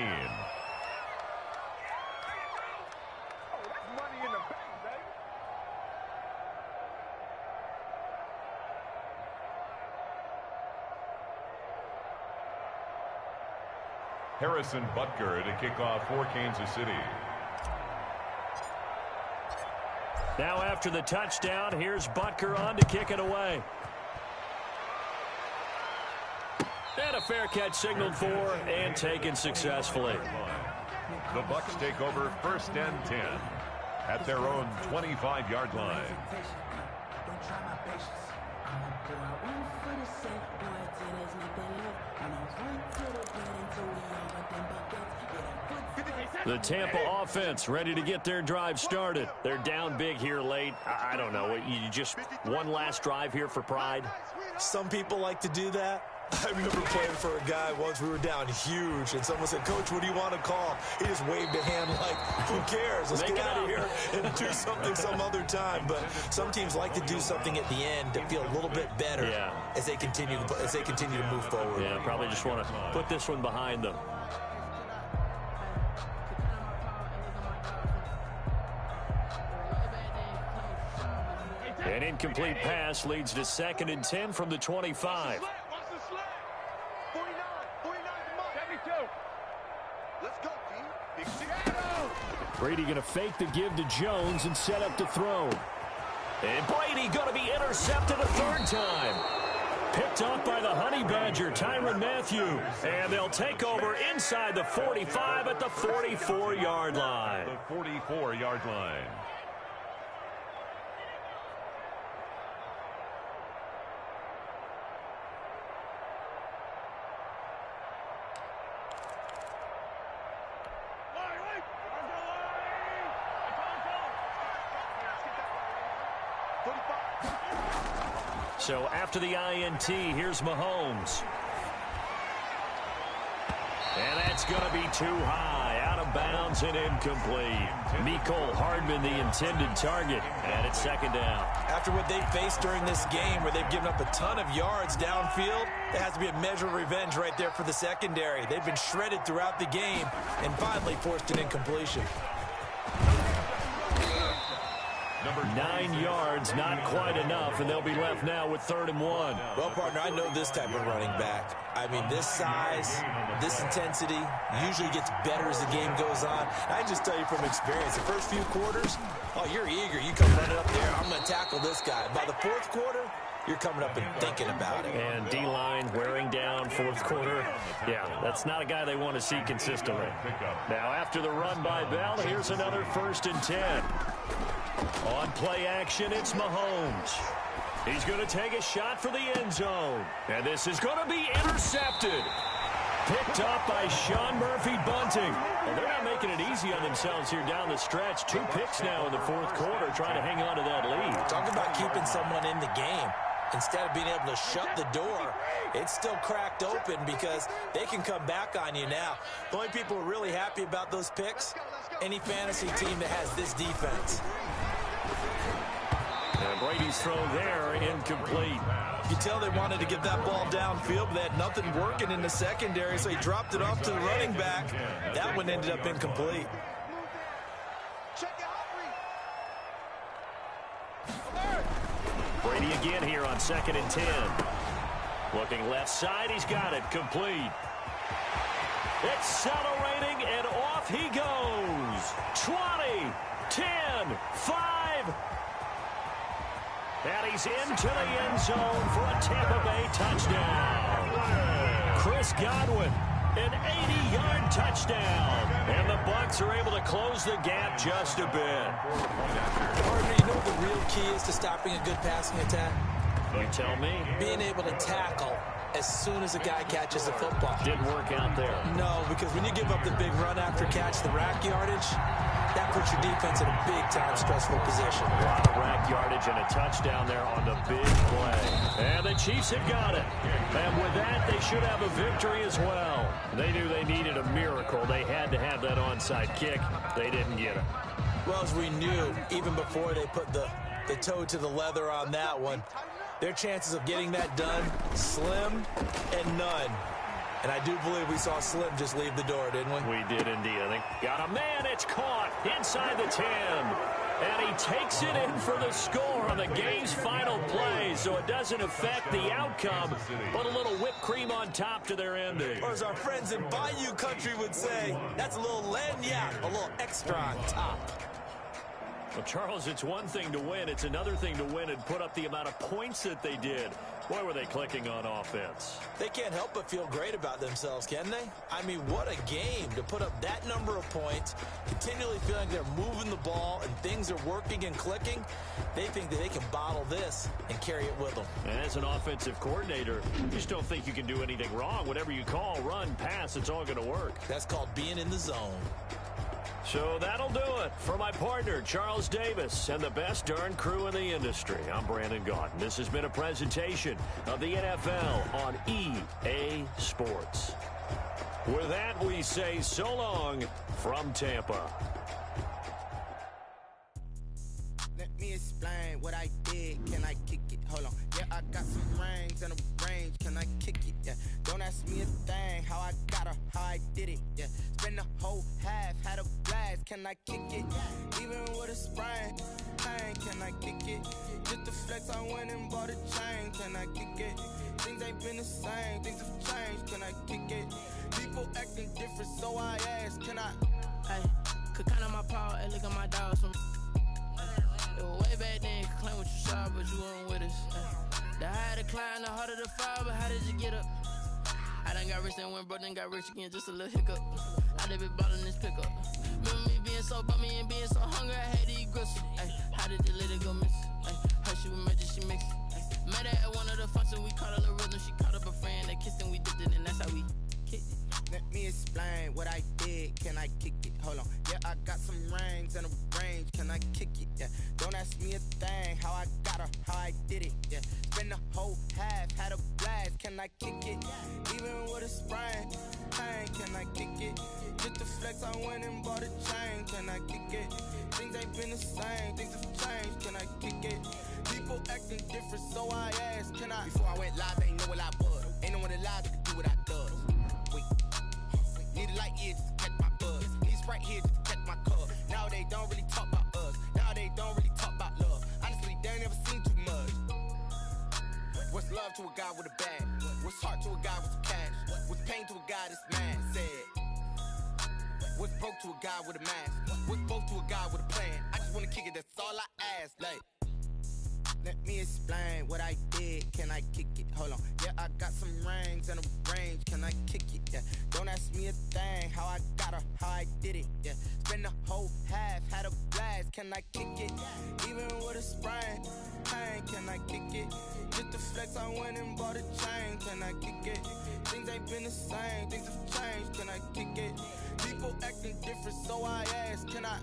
[SPEAKER 2] Harrison Butker to kick off for Kansas City.
[SPEAKER 1] Now after the touchdown, here's Butker on to kick it away. And a fair catch signaled for and taken successfully.
[SPEAKER 2] The Bucs take over 1st and 10 at their own 25-yard line.
[SPEAKER 1] The Tampa offense ready to get their drive started. They're down big here late. I don't know. You just one last drive here for pride?
[SPEAKER 4] Some people like to do that. I remember playing for a guy once. We were down huge, and someone said, "Coach, what do you want to call?" He just waved a hand like, "Who cares? Let's get out of here and do something some other time." But some teams like to do something at the end to feel a little bit better as they continue to move forward.
[SPEAKER 1] Yeah, probably just want to put this one behind them. An incomplete pass leads to 2nd and 10 from the 25. Brady going to fake the give to Jones and set up to throw. And Brady going to be intercepted a 3rd time. Picked off by the Honey Badger, Tyrann Mathieu. And they'll take over inside the 45 at the 44-yard line.
[SPEAKER 2] The 44-yard line.
[SPEAKER 1] So after the INT, here's Mahomes. And that's going to be too high, out of bounds and incomplete. Mecole Hardman, the intended target, and it's 2nd down.
[SPEAKER 4] After what they faced during this game where they've given up a ton of yards downfield, there has to be a measure of revenge right there for the secondary. They've been shredded throughout the game and finally forced an incompletion.
[SPEAKER 1] 9 yards, not quite enough, and they'll be left now with 3rd and 1.
[SPEAKER 4] Well, partner, I know this type of running back. I mean, this size, this intensity usually gets better as the game goes on. I just tell you from experience, the first few quarters, oh, you're eager. You come running up there, I'm going to tackle this guy. By the 4th quarter, you're coming up and thinking about it.
[SPEAKER 1] And D-line wearing down 4th quarter. Yeah, that's not a guy they want to see consistently. Now, after the run by Bell, here's another 1st and 10. On play action, it's Mahomes. He's going to take a shot for the end zone. And this is going to be intercepted. Picked up by Sean Murphy-Bunting. Well, they're not making it easy on themselves here down the stretch. 2 picks now in the 4th quarter, trying to hang on to that lead.
[SPEAKER 4] Talk about keeping someone in the game. Instead of being able to shut the door, it's still cracked open because they can come back on you now. The only people who are really happy about those picks, any fantasy team that has this defense.
[SPEAKER 1] And Brady's throw there, incomplete.
[SPEAKER 4] You can tell they wanted to get that ball downfield, but they had nothing working in the secondary, so he dropped it off to the running back. That one ended up incomplete.
[SPEAKER 1] Brady again here on 2nd and 10. Looking left side, he's got it, complete. Accelerating, and off he goes. 20, 10, 5. And he's into the end zone for a Tampa Bay touchdown. Chris Godwin, an 80-yard touchdown. And the Bucs are able to close the gap just a bit.
[SPEAKER 4] Partner, you know what the real key is to stopping a good passing attack?
[SPEAKER 1] You tell me.
[SPEAKER 4] Being able to tackle as soon as a guy catches the football.
[SPEAKER 1] Didn't work out there.
[SPEAKER 4] No, because when you give up the big run after catch, the rack yardage, that puts your defense in a big-time stressful position.
[SPEAKER 1] A lot of rack yardage and a touchdown there on the big play. And the Chiefs have got it. And with that, they should have a victory as well. They knew they needed a miracle. They had to have that onside kick. They didn't get it.
[SPEAKER 4] Well, as we knew, even before they put the toe to the leather on that one, their chances of getting that done, slim and none. And I do believe we saw Slim just leave the door, didn't we?
[SPEAKER 1] We did indeed. I think got a man. It's caught inside the 10. And he takes it in for the score on the game's final play. So it doesn't affect the outcome, but a little whipped cream on top to their ending.
[SPEAKER 4] Or as our friends in Bayou Country would say, that's a little lagniappe, a little extra on top.
[SPEAKER 1] Well, Charles, it's one thing to win. It's another thing to win and put up the amount of points that they did. Boy, were they clicking on offense.
[SPEAKER 4] They can't help but feel great about themselves, can they? I mean, what a game to put up that number of points, continually feeling they're moving the ball and things are working and clicking. They think that they can bottle this and carry it with them.
[SPEAKER 1] And as an offensive coordinator, you just don't think you can do anything wrong. Whatever you call, run, pass, it's all going to work.
[SPEAKER 4] That's called being in the zone.
[SPEAKER 1] So that'll do it for my partner, Charles Davis, and the best darn crew in the industry. I'm Brandon Gaudin. This has been a presentation of the NFL on EA Sports. With that, we say so long from Tampa.
[SPEAKER 6] Let me explain what I did. Can I kick it? Hold on. Yeah, I got some rings and a range. Can I kick it? Yeah. Don't ask me a thing. How I got her, how I did it. Yeah. Spend the whole half, had a blast. Can I kick it? Even with a sprain. Pain, can I kick it? Just the flex, I went and bought a chain. Can I kick it? Things ain't been the same. Things have changed. Can I kick it? People acting different, so I ask. Can I?
[SPEAKER 7] Hey, could count on my power and look at my dogs from. Way back then, you could claim what you saw, but you weren't with us. The higher the climb, the harder the fall, but how did you get up? I done got rich and went broke, then got rich again, just a little hiccup. I done been ballin' this pickup. Remember me being so bummy and being so hungry, I had to eat gristle. Ay, how did the lady go miss? Ay, her she was magic, she mixed. Met her at one of the functions, we caught a little rhythm, she caught up a friend, they kissed and we dipped it, and that's how we kicked it.
[SPEAKER 6] Let me explain what I did. Can I kick it? Hold on. Yeah, I got some rings and a range. Can I kick it? Yeah. Don't ask me a thing. How I got her, how I did it. Yeah. Spend the whole half, had a blast. Can I kick it? Even with a sprain. Pain, can I kick it? Just the flex, I went and bought a chain. Can I kick it? Things ain't been the same. Things have changed. Can I kick it? People acting different, so I asked. Can I? Before I went live, ain't know what I was. Ain't no one alive that could do what I does. Need a light year just to catch my buzz. Need Sprite here just to catch my cup. Now they don't really talk about us. Now they don't really talk about love. Honestly, they ain't never seen too much. What's love to a guy with a bag? What's heart to a guy with some cash? What's pain to a guy that's mad? Said. What's broke to a guy with a mask? What's both to a guy with a plan? I just wanna kick it, that's all I ask. Like, let me explain what I did. Can I kick it? Hold on. Yeah, I got some rings and a range. Can I kick it? Yeah. Don't ask me a thing. How I got her, how I did it. Yeah. Spend the whole half, had a blast. Can I kick it? Even with a sprain. Pain, can I kick it? Just the flex, I went and bought a chain. Can I kick it? Things ain't been the same. Things have changed. Can I kick it? People acting different, so I ask. Can I?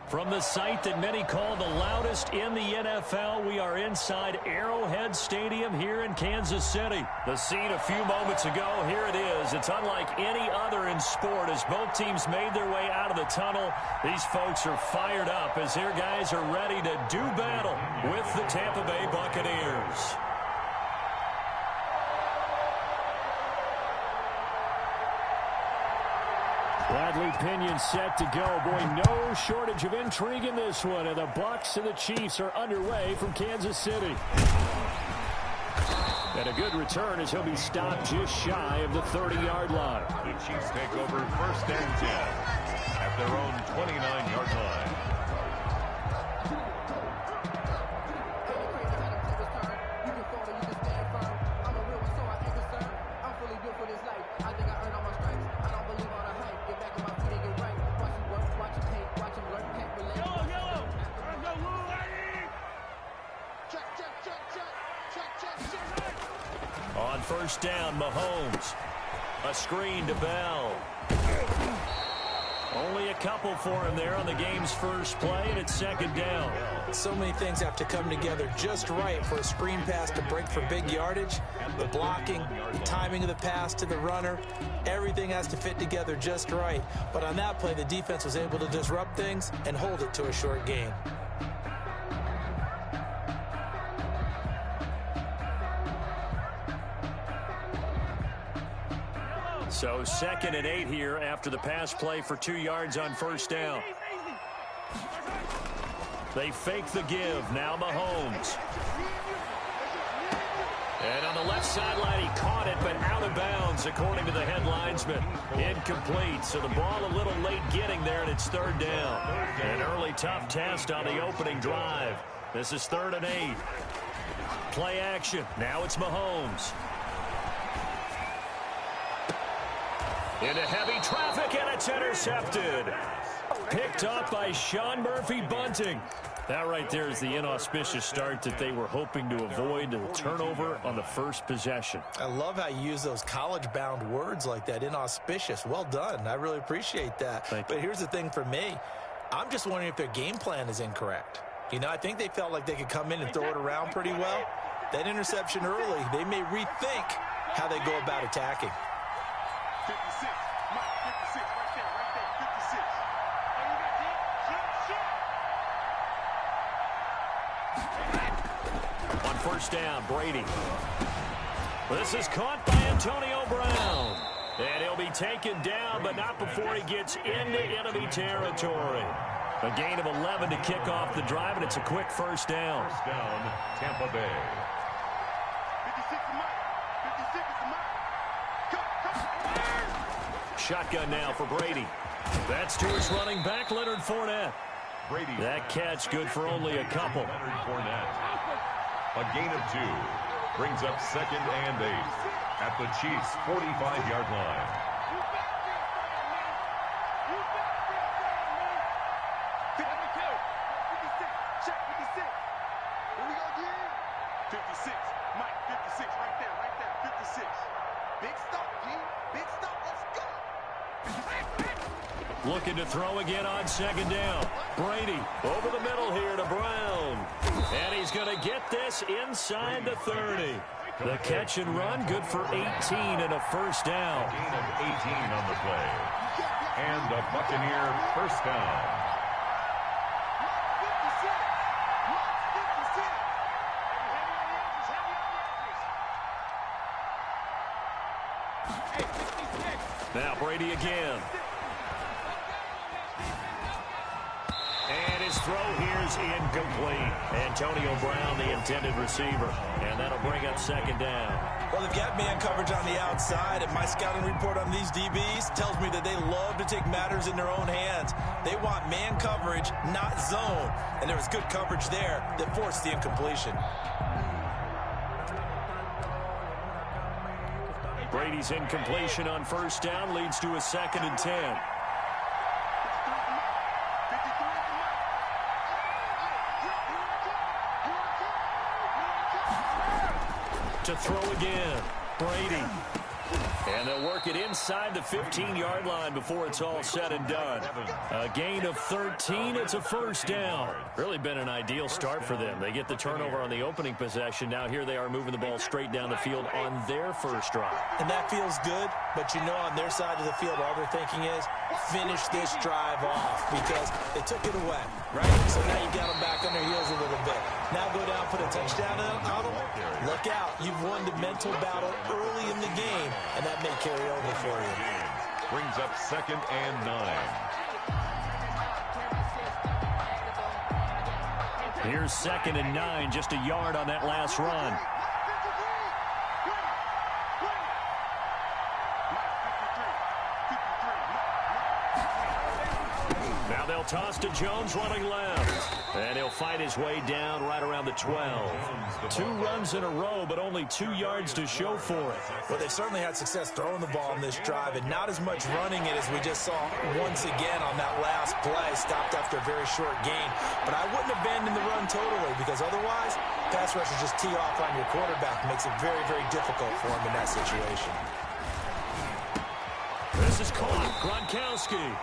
[SPEAKER 1] From the site that many call the loudest in the NFL, we are inside Arrowhead Stadium here in Kansas City. The scene a few moments ago, here it is. It's unlike any other in sport as both teams made their way out of the tunnel. These folks are fired up as their guys are ready to do battle with the Tampa Bay Buccaneers. Bradley Pinion set to go. Boy, no shortage of intrigue in this one. And the Bucs and the Chiefs are underway from Kansas City. And a good return as he'll be stopped just shy of the 30-yard line.
[SPEAKER 2] The Chiefs take over 1st and 10 at their own 29-yard line.
[SPEAKER 1] On 1st down, Mahomes. A screen to Bell. Only a couple for him there on the game's first play, and it's 2nd down.
[SPEAKER 4] So many things have to come together just right for a screen pass to break for big yardage. The blocking, the timing of the pass to the runner, everything has to fit together just right. But on that play, the defense was able to disrupt things and hold it to a short gain.
[SPEAKER 1] So 2nd and 8 here after the pass play for 2 yards on 1st down. They fake the give. Now Mahomes. And on the left sideline, he caught it, but out of bounds, according to the head linesman. Incomplete, so the ball a little late getting there, and it's 3rd down. An early tough test on the opening drive. This is 3rd and 8. Play action. Now it's Mahomes. Into heavy traffic, and it's intercepted. Picked up by Sean Murphy-Bunting. That right there is the inauspicious start that they were hoping to avoid, the turnover on the first possession.
[SPEAKER 4] I love how you use those college-bound words like that, inauspicious. Well done. I really appreciate that. But here's the thing for me. I'm just wondering if their game plan is incorrect. You know, I think they felt like they could come in and throw it around pretty well. That interception early, they may rethink how they go about attacking.
[SPEAKER 5] 56, Mike, 56, right there, 56. Oh, you got
[SPEAKER 1] On 1st down, Brady. This is caught by Antonio Brown. And he'll be taken down, but not before he gets into enemy territory. A gain of 11 to kick off the drive, and it's a quick 1st down.
[SPEAKER 2] 1st down, Tampa Bay.
[SPEAKER 5] 56 is Mike, 56 is Mike.
[SPEAKER 1] Shotgun now for Brady. That's to his running back, Leonard Fournette.
[SPEAKER 2] Brady.
[SPEAKER 1] That catch good for only a couple.
[SPEAKER 2] Leonard Fournette. A gain of 2. Brings up 2nd and 8 at the Chiefs' 45-yard line.
[SPEAKER 5] Check 56. Here we go again. 56. Mike, 56. Right there. 56. Big stop, G. Big stop. Let's go.
[SPEAKER 1] Looking to throw again on 2nd down. Brady over the middle here to Brown. And he's going to get this inside the 30. The catch and run good for 18 and a 1st down.
[SPEAKER 2] A gain of 18 on the play. And a Buccaneer 1st down.
[SPEAKER 1] Now Brady again. And his throw here is incomplete. Antonio Brown, the intended receiver. And that'll bring up 2nd down.
[SPEAKER 4] Well, they've got man coverage on the outside, and my scouting report on these DBs tells me that they love to take matters in their own hands. They want man coverage, not zone. And there was good coverage there that forced the incompletion.
[SPEAKER 1] Brady's incompletion on 1st down leads to a 2nd and 10. To throw again. Brady And they'll work it inside the 15-yard line before it's all said and done. A gain of 13. It's a first down. Really been an ideal start for them. They get the turnover on the opening possession. Now here they are moving the ball straight down the field on their first drive.
[SPEAKER 4] And that feels good, but you know on their side of the field, all they're thinking is finish this drive off because they took it away, right? So now you got them back on their heels a little bit. Now go down, put a touchdown on them. Look out. You've won the mental battle early in the game, and that may carry over for you.
[SPEAKER 2] Brings up 2nd and 9.
[SPEAKER 1] Here's 2nd and 9, just a yard on that last run. Now they'll toss to Jones running left. And he'll fight his way down right around the 12. 2 runs in a row, but only 2 yards to show for it.
[SPEAKER 4] Well, they've certainly had success throwing the ball on this drive, and not as much running it as we just saw once again on that last play. Stopped after a very short gain. But I wouldn't abandon the run totally, because otherwise, pass rushers just tee off on your quarterback. Makes it very, very difficult for him in that situation.
[SPEAKER 1] This is caught. Gronkowski.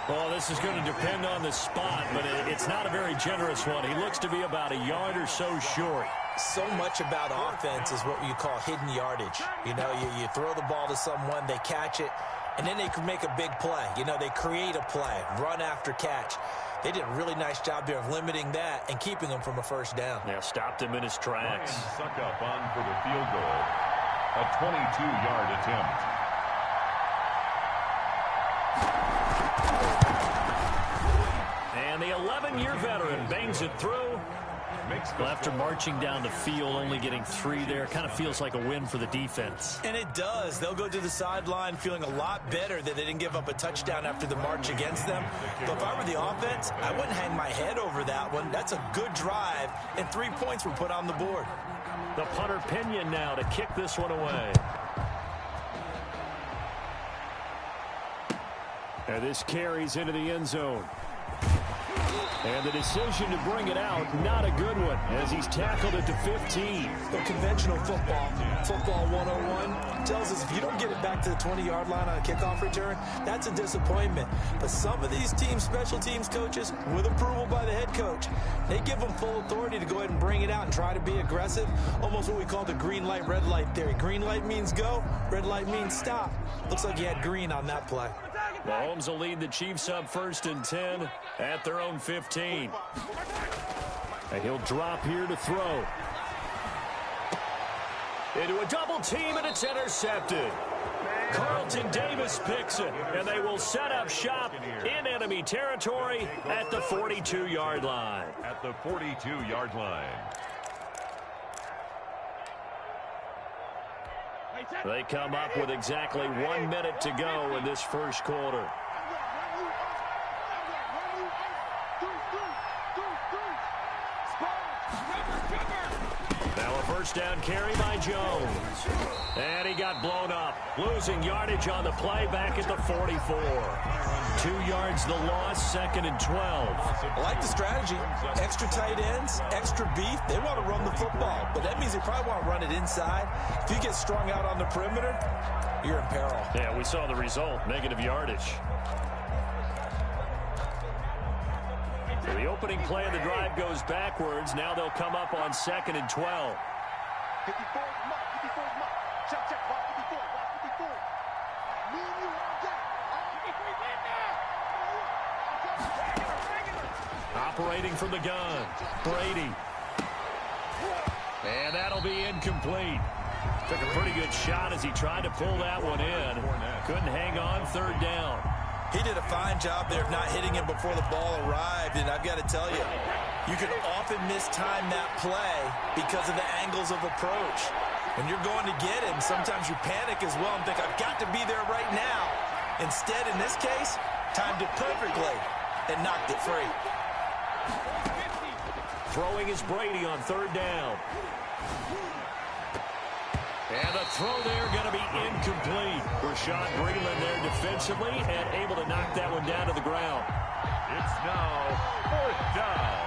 [SPEAKER 1] Well, this is going to depend on the spot, but it's not a very generous one. He looks to be about a yard or so short.
[SPEAKER 4] So much about offense is what you call hidden yardage. You know, you throw the ball to someone, they catch it, and then they can make a big play. You know, they create a play, run after catch. They did a really nice job there of limiting that and keeping him from a first down.
[SPEAKER 1] Yeah, stopped him in his tracks.
[SPEAKER 2] Suck up on for the field goal. A 22-yard attempt.
[SPEAKER 1] And the 11-year veteran bangs it through. Well, after marching down the field, only getting 3 there, kind of feels like a win for the defense.
[SPEAKER 4] And it does. They'll go to the sideline feeling a lot better that they didn't give up a touchdown after the march against them. But if I were the offense, I wouldn't hang my head over that one. That's a good drive, and 3 points were put on the board.
[SPEAKER 1] The punter Pinion now to kick this one away. And this carries into the end zone. And the decision to bring it out, not a good one, as he's tackled it to 15.
[SPEAKER 4] The conventional football 101, tells us if you don't get it back to the 20-yard line on a kickoff return, that's a disappointment. But some of these teams, special teams coaches, with approval by the head coach, they give them full authority to go ahead and bring it out and try to be aggressive, almost what we call the green light, red light theory. Green light means go, red light means stop. Looks like you had green on that play.
[SPEAKER 1] Mahomes will lead the Chiefs up 1st and 10 at their own 15. And he'll drop here to throw. Into a double team, and it's intercepted. Carlton Davis picks it, and they will set up shop in enemy territory at the 42-yard line.
[SPEAKER 2] At the 42-yard line.
[SPEAKER 1] They come up with exactly 1 minute to go in this first quarter. Now a first down carry by Jones. And he got blown up. Losing yardage on the play back at the 44. 2 yards the loss, 2nd and 12.
[SPEAKER 4] I like the strategy. Extra tight ends, extra beef. They want to run the football, but that means they probably want to run it inside. If you get strung out on the perimeter, you're in peril.
[SPEAKER 1] Yeah, we saw the result, negative yardage. So the opening play of the drive goes backwards. Now they'll come up on 2nd and 12.
[SPEAKER 5] 54, check, block 54, block 54. Me and you all day.
[SPEAKER 1] Operating from the gun, Brady. And that'll be incomplete. Took a pretty good shot as he tried to pull that one in. Couldn't hang on, 3rd down.
[SPEAKER 4] He did a fine job there of not hitting him before the ball arrived, and I've got to tell you, you can often mistime that play because of the angles of approach. When you're going to get him, sometimes you panic as well and think, I've got to be there right now. Instead, in this case, timed it perfectly and knocked it free.
[SPEAKER 1] Throwing is Brady on 3rd down. And the throw there going to be incomplete. Rashad Breeland there defensively and able to knock that one down to the ground.
[SPEAKER 2] It's now 4th down.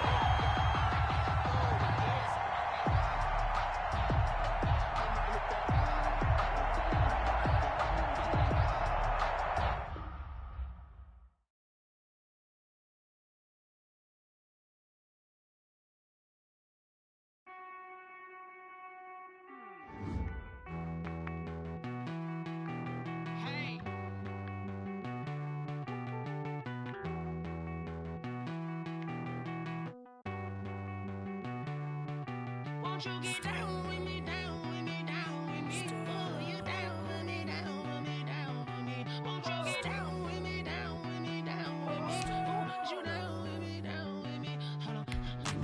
[SPEAKER 7] Won't you get down with me, down with me, down with me? Oh, you down with me, down with me, down with me. Won't you get down with me, down with me, down with me? Oh, you down with me, down with me. Hold on.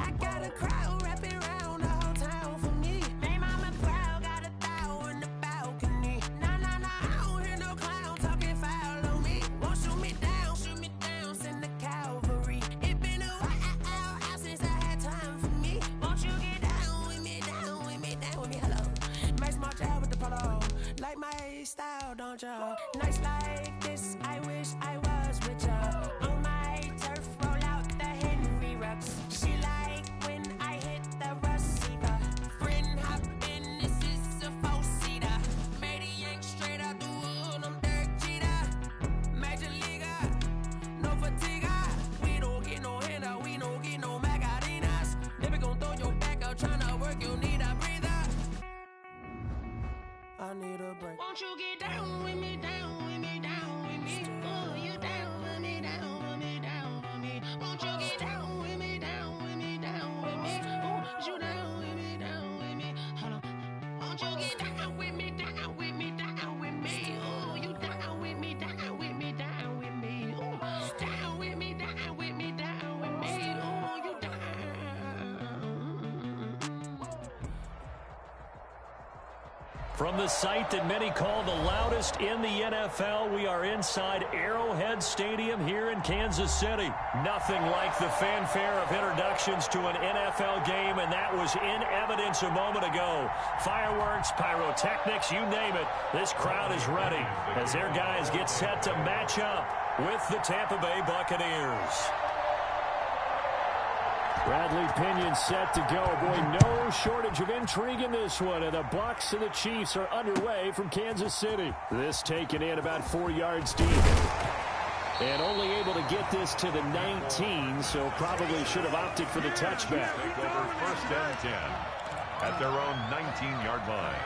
[SPEAKER 7] I got a crowd wrapping around the whole town for me. Hey, mama proud, got a thou in the balcony. Nah, nah, nah, I don't hear no clown talking foul on me. Won't shoot me down, send the cavalry. It been a while since I had time for me. Won't you get down with me, down with me, down with me? Hello. Max March out with the polo. Like my style, don't ya? Nights like this, I wish I was with ya. On my turf, roll out the Henry rocks. She like when I hit the receiver. Friend hop in, this is a four-seater. Made a yank straight out the wood, I'm Derek Jeter. Major leaguer, no fatigue. We don't get no handout, we don't get no Magarinas. Never gon' throw your back out, tryna work, you need a breather. I need a break. Won't you get down with me, down with me, down with me? Oh, you down with me, down with me, down with me. Won't you get down with me, down with me, down with me? Oh, you down with me, down with me. Hold on. Won't you get down with me, down with me, down with me? Oh, you down with me, down with me, down with me. Oh, down with me, down with me, down with me. Oh, you down.
[SPEAKER 1] From the site that many call the loudest in the NFL, we are inside Arrowhead Stadium here in Kansas City. Nothing like the fanfare of introductions to an NFL game, and that was in evidence a moment ago. Fireworks, pyrotechnics, you name it. This crowd is ready as their guys get set to match up with the Tampa Bay Buccaneers. Bradley Pinion set to go. Boy, no shortage of intrigue in this one. And the Bucs and the Chiefs are underway from Kansas City. This taken in about 4 yards deep. And only able to get this to the 19, so probably should have opted for the touchback.
[SPEAKER 2] Take over first and 10 at their own 19-yard line.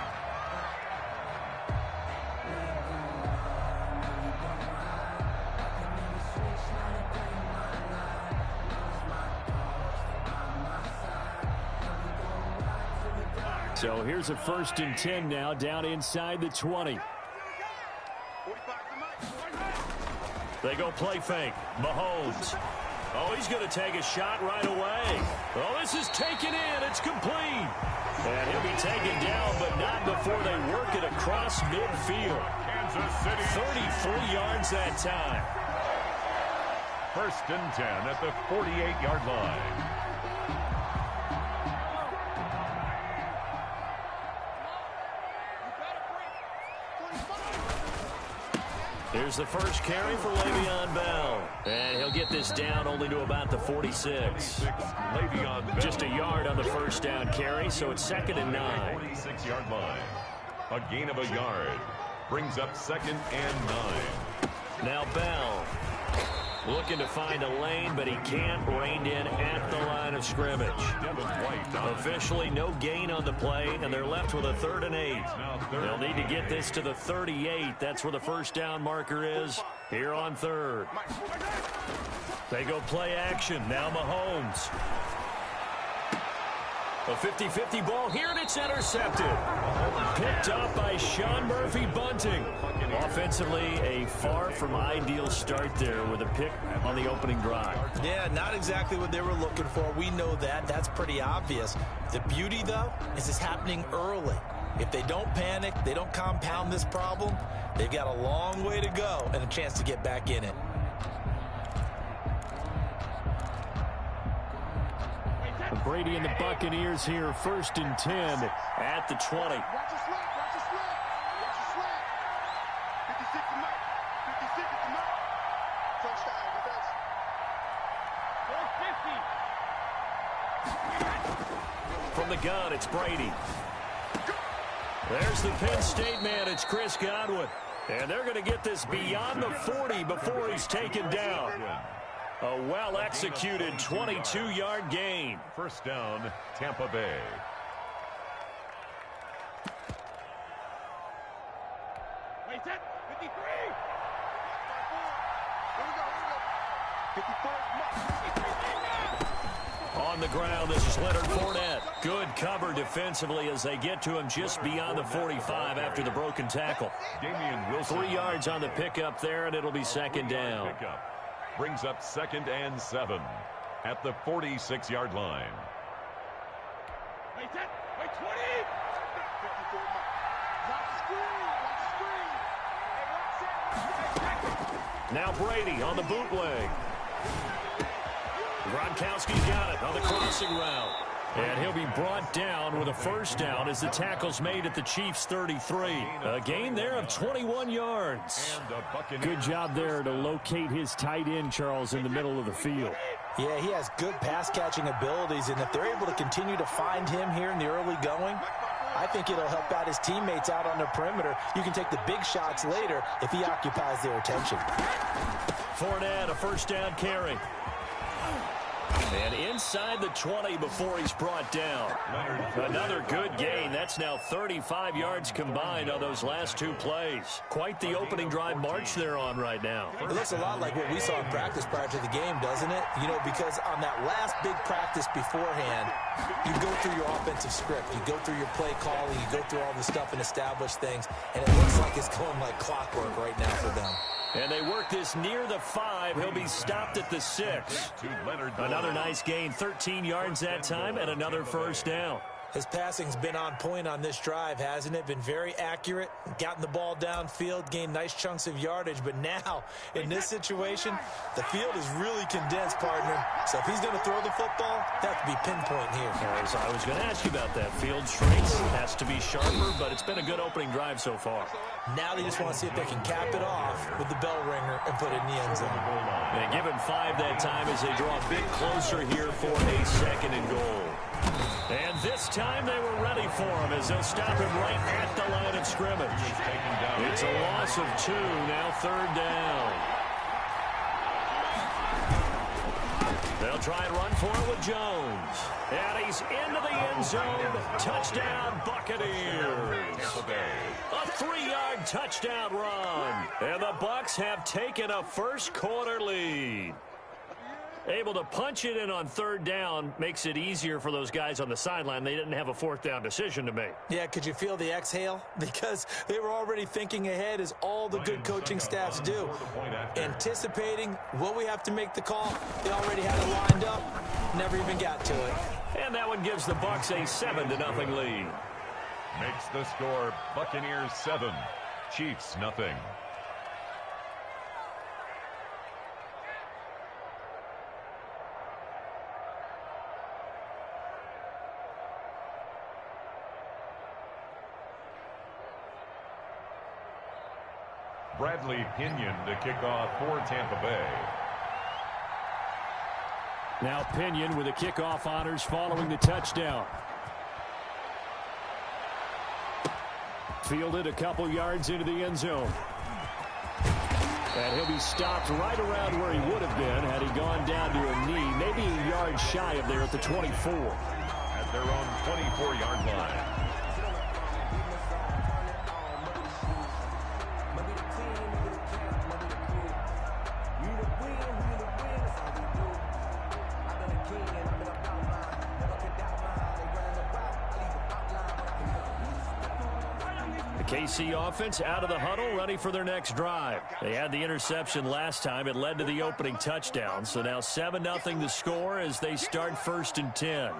[SPEAKER 1] So here's a 1st and 10 now, down inside the 20. They go play fake. Mahomes. Oh, he's going to take a shot right away. Oh, this is taken in. It's complete. And he'll be taken down, but not before they work it across midfield.
[SPEAKER 2] Kansas City.
[SPEAKER 1] 33 yards that time.
[SPEAKER 2] 1st and 10 at the 48-yard line.
[SPEAKER 1] Here's the first carry for Le'Veon Bell. And he'll get this down only to about the 46.
[SPEAKER 2] Le'Veon Bell.
[SPEAKER 1] Just a yard on the first down carry, so it's 2nd and 9.
[SPEAKER 2] 46-yard line. A gain of a yard. Brings up 2nd and 9.
[SPEAKER 1] Now Bell looking to find a lane, but he can't. Reined in at the line of scrimmage. Officially no gain on the play, and they're left with a 3rd and 8. They'll need to get this to the 38. That's where the first down marker is here on 3rd. They go play action. Now Mahomes. A 50-50 ball here, and it's intercepted. Picked up by Sean Murphy-Bunting. Offensively, a far from ideal start there with a pick on the opening drive.
[SPEAKER 3] Yeah, not exactly what they were looking for. We know that. That's pretty obvious. The beauty, though, is it's happening early. If they don't panic, they don't compound this problem, they've got a long way to go and a chance to get back in it.
[SPEAKER 1] Brady and the Buccaneers here, 1st and 10 at the 20.
[SPEAKER 5] Watch your slap, watch your slap. Watch your slap. 56 to Mike. 56 to Mike. Touchdown, defense. 450.
[SPEAKER 1] From the gun, it's Brady. There's the Penn State man, it's Chris Godwin. And they're going to get this beyond the 40 before he's taken down. A well-executed 22-yard gain.
[SPEAKER 2] First down, Tampa Bay.
[SPEAKER 5] Wait, set. 53. Here we go. 54.
[SPEAKER 1] On the ground, this is Leonard Fournette. Good cover defensively as they get to him just beyond the 45 after the broken tackle. 3 yards on the pickup there, and it'll be second down.
[SPEAKER 2] Brings up 2nd and 7 at the 46-yard line.
[SPEAKER 5] Wait 20.
[SPEAKER 1] Now Brady on the bootleg. Gronkowski's got it on the crossing route. And he'll be brought down with a first down as the tackle's made at the Chiefs' 33. A gain there of 21 yards. Good job there to locate his tight end, Charles, in the middle of the field.
[SPEAKER 4] Yeah, he has good pass-catching abilities, and if they're able to continue to find him here in the early going, I think it'll help out his teammates out on the perimeter. You can take the big shots later if he occupies their attention.
[SPEAKER 1] Fournette, a first down carry. And inside the 20 before he's brought down. Another good gain. That's now 35 yards combined on those last 2 plays. Quite the opening drive march they're on right now.
[SPEAKER 4] It looks a lot like what we saw in practice prior to the game, doesn't it? You know, because on that last big practice beforehand, you go through your offensive script. You go through your play calling. You go through all the stuff and establish things. And it looks like it's going like clockwork right now for them.
[SPEAKER 1] And they work this near the 5. He'll be stopped at the 6. Another nice gain, 13 yards that time, and another first down.
[SPEAKER 4] His passing's been on point on this drive, hasn't it? Been very accurate, gotten the ball downfield, gained nice chunks of yardage. But now, in this situation, the field is really condensed, partner. So if he's going to throw the football, that has to be pinpoint here.
[SPEAKER 1] As I was going to ask you about that. Field strength has to be sharper, but it's been a good opening drive so far.
[SPEAKER 4] Now they just want to see if they can cap it off with the bell ringer and put it in the end zone.
[SPEAKER 1] They give him 5 that time as they draw a bit closer here for a 2nd and goal. And this time they were ready for him as they'll stop him right at the line of scrimmage. It's a loss of 2, now 3rd down. They'll try and run for it with Jones. And he's into the end zone. Touchdown, Buccaneers. A 3-yard touchdown run. And the Bucs have taken a first-quarter lead. Able to punch it in on 3rd down makes it easier for those guys on the sideline. They didn't have a 4th down decision to make.
[SPEAKER 4] Yeah, could you feel the exhale? Because they were already thinking ahead, as all the good coaching staffs do. Anticipating, will we have to make the call? They already had it lined up, never even got to it.
[SPEAKER 1] And that one gives the Bucs a 7-0 lead.
[SPEAKER 2] Makes the score Buccaneers 7, Chiefs nothing. Bradley Pinion to kick off for Tampa Bay.
[SPEAKER 1] Now Pinion with the kickoff honors following the touchdown. Fielded a couple yards into the end zone. And he'll be stopped right around where he would have been had he gone down to a knee, maybe a yard shy of there at the 24.
[SPEAKER 2] At their own 24-yard line.
[SPEAKER 1] KC offense out of the huddle, ready for their next drive. They had the interception last time. It led to the opening touchdown. So now 7-0 the score as they start 1st and 10.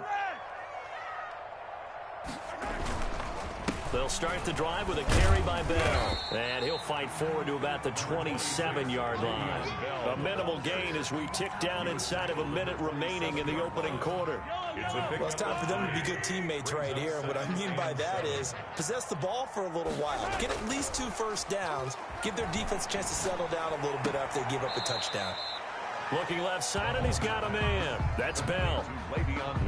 [SPEAKER 1] They'll start the drive with a carry by Bell. And he'll fight forward to about the 27-yard line. A minimal gain as we tick down inside of a minute remaining in the opening quarter.
[SPEAKER 4] Well, it's time for them to be good teammates right here. And what I mean by that is possess the ball for a little while. Get at least 2 first downs. Give their defense a chance to settle down a little bit after they give up a touchdown.
[SPEAKER 1] Looking left side, and he's got a man. That's Bell.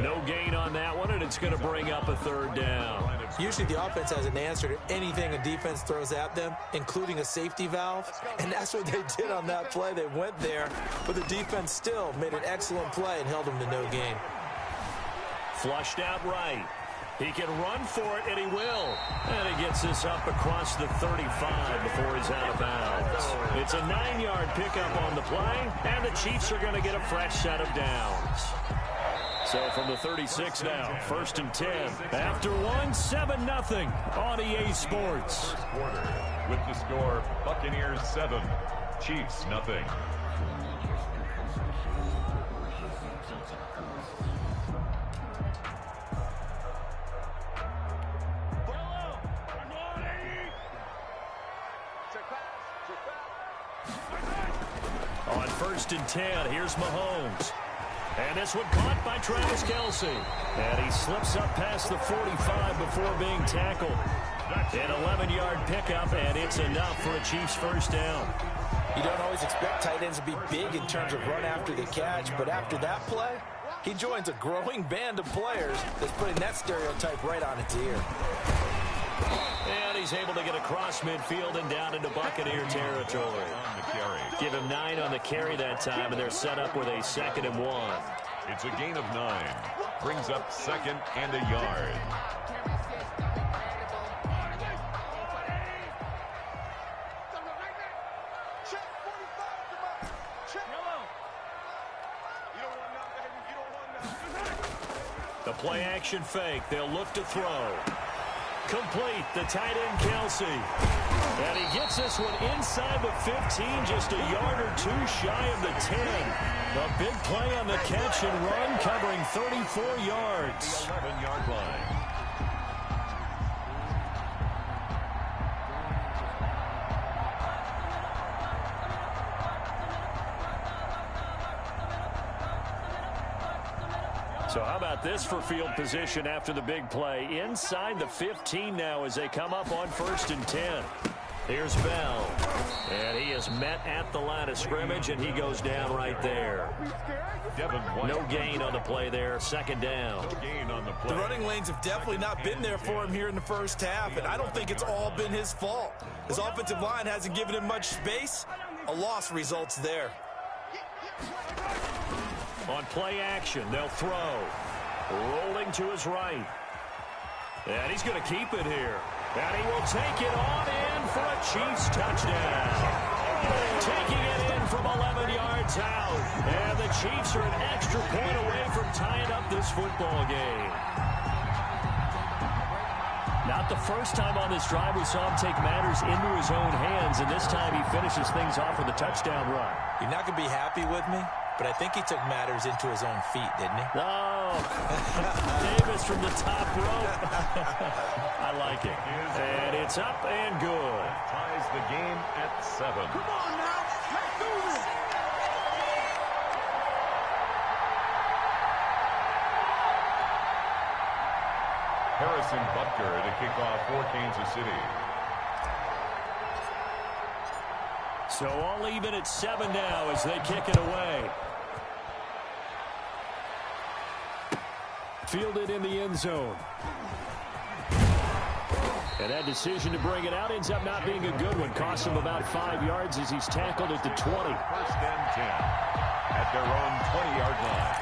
[SPEAKER 1] No gain on that one, and it's going to bring up a 3rd down.
[SPEAKER 4] Usually the offense has an answer to anything a defense throws at them, including a safety valve. And that's what they did on that play. They went there, but the defense still made an excellent play and held them to no gain.
[SPEAKER 1] Flushed out right. He can run for it, and he will. And he gets this up across the 35 before he's out of bounds. It's a 9-yard pickup on the play, and the Chiefs are going to get a fresh set of downs. So from the 36 now, 1st and 10. After one, 7-0 on EA Sports.
[SPEAKER 2] First quarter with the score Buccaneers 7, Chiefs 0.
[SPEAKER 1] On 1st and 10, here's Mahomes. And this one caught by Travis Kelce. And he slips up past the 45 before being tackled. An 11-yard pickup, and it's enough for a Chiefs first down.
[SPEAKER 3] You don't always expect tight ends to be big in terms of run after the catch, but after that play, he joins a growing band of players that's putting that stereotype right on its ear.
[SPEAKER 1] And he's able to get across midfield and down into Buccaneer territory. Give him 9 on the carry that time, and they're set up with a 2nd and 1.
[SPEAKER 2] It's a gain of 9. Brings up 2nd and a yard.
[SPEAKER 1] The play action fake. They'll look to throw. Complete, the tight end Kelce. And he gets this one inside the 15, just a yard or 2 shy of the 10. A big play on the catch and run, covering 34 yards.
[SPEAKER 2] 11-yard line.
[SPEAKER 1] So how about this for field position after the big play? Inside the 15 now as they come up on 1st and 10. Here's Bell. And he is met at the line of scrimmage, and he goes down right there. No gain on the play there. 2nd down.
[SPEAKER 3] The running lanes have definitely not been there for him here in the first half, and I don't think it's all been his fault. His offensive line hasn't given him much space. A loss results there.
[SPEAKER 1] On play action, they'll throw. Rolling to his right. And he's going to keep it here. And he will take it on in for a Chiefs touchdown. Taking it in from 11 yards out. And the Chiefs are an extra point away from tying up this football game. Not the first time on this drive we saw him take matters into his own hands, and this time he finishes things off with a touchdown run.
[SPEAKER 3] You're not going to be happy with me, but I think he took matters into his own feet, didn't he?
[SPEAKER 1] Oh, Davis from the top rope. I like it. And it's up and good.
[SPEAKER 2] Ties the game at 7.
[SPEAKER 5] Come on now, let's do this.
[SPEAKER 2] Harrison Butker to kick off for Kansas City.
[SPEAKER 1] So all even at 7 now as they kick it away. Fielded in the end zone. And that decision to bring it out ends up not being a good one. Costs him about 5 yards as he's tackled at the 20.
[SPEAKER 2] 1st and 10 at their own 20-yard line.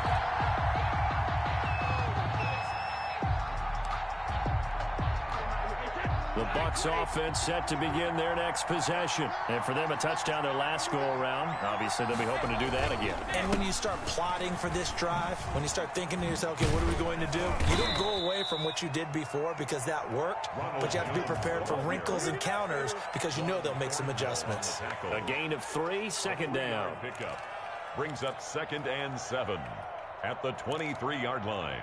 [SPEAKER 1] The Bucs offense set to begin their next possession. And for them, a touchdown their last go-around. Obviously, they'll be hoping to do that again.
[SPEAKER 4] And when you start plotting for this drive, when you start thinking to yourself, okay, what are we going to do? You don't go away from what you did before because that worked, but you have to be prepared for wrinkles and counters because you know they'll make some adjustments.
[SPEAKER 1] A gain of 3, 2nd down.
[SPEAKER 2] Pickup brings up 2nd and 7 at the 23-yard line.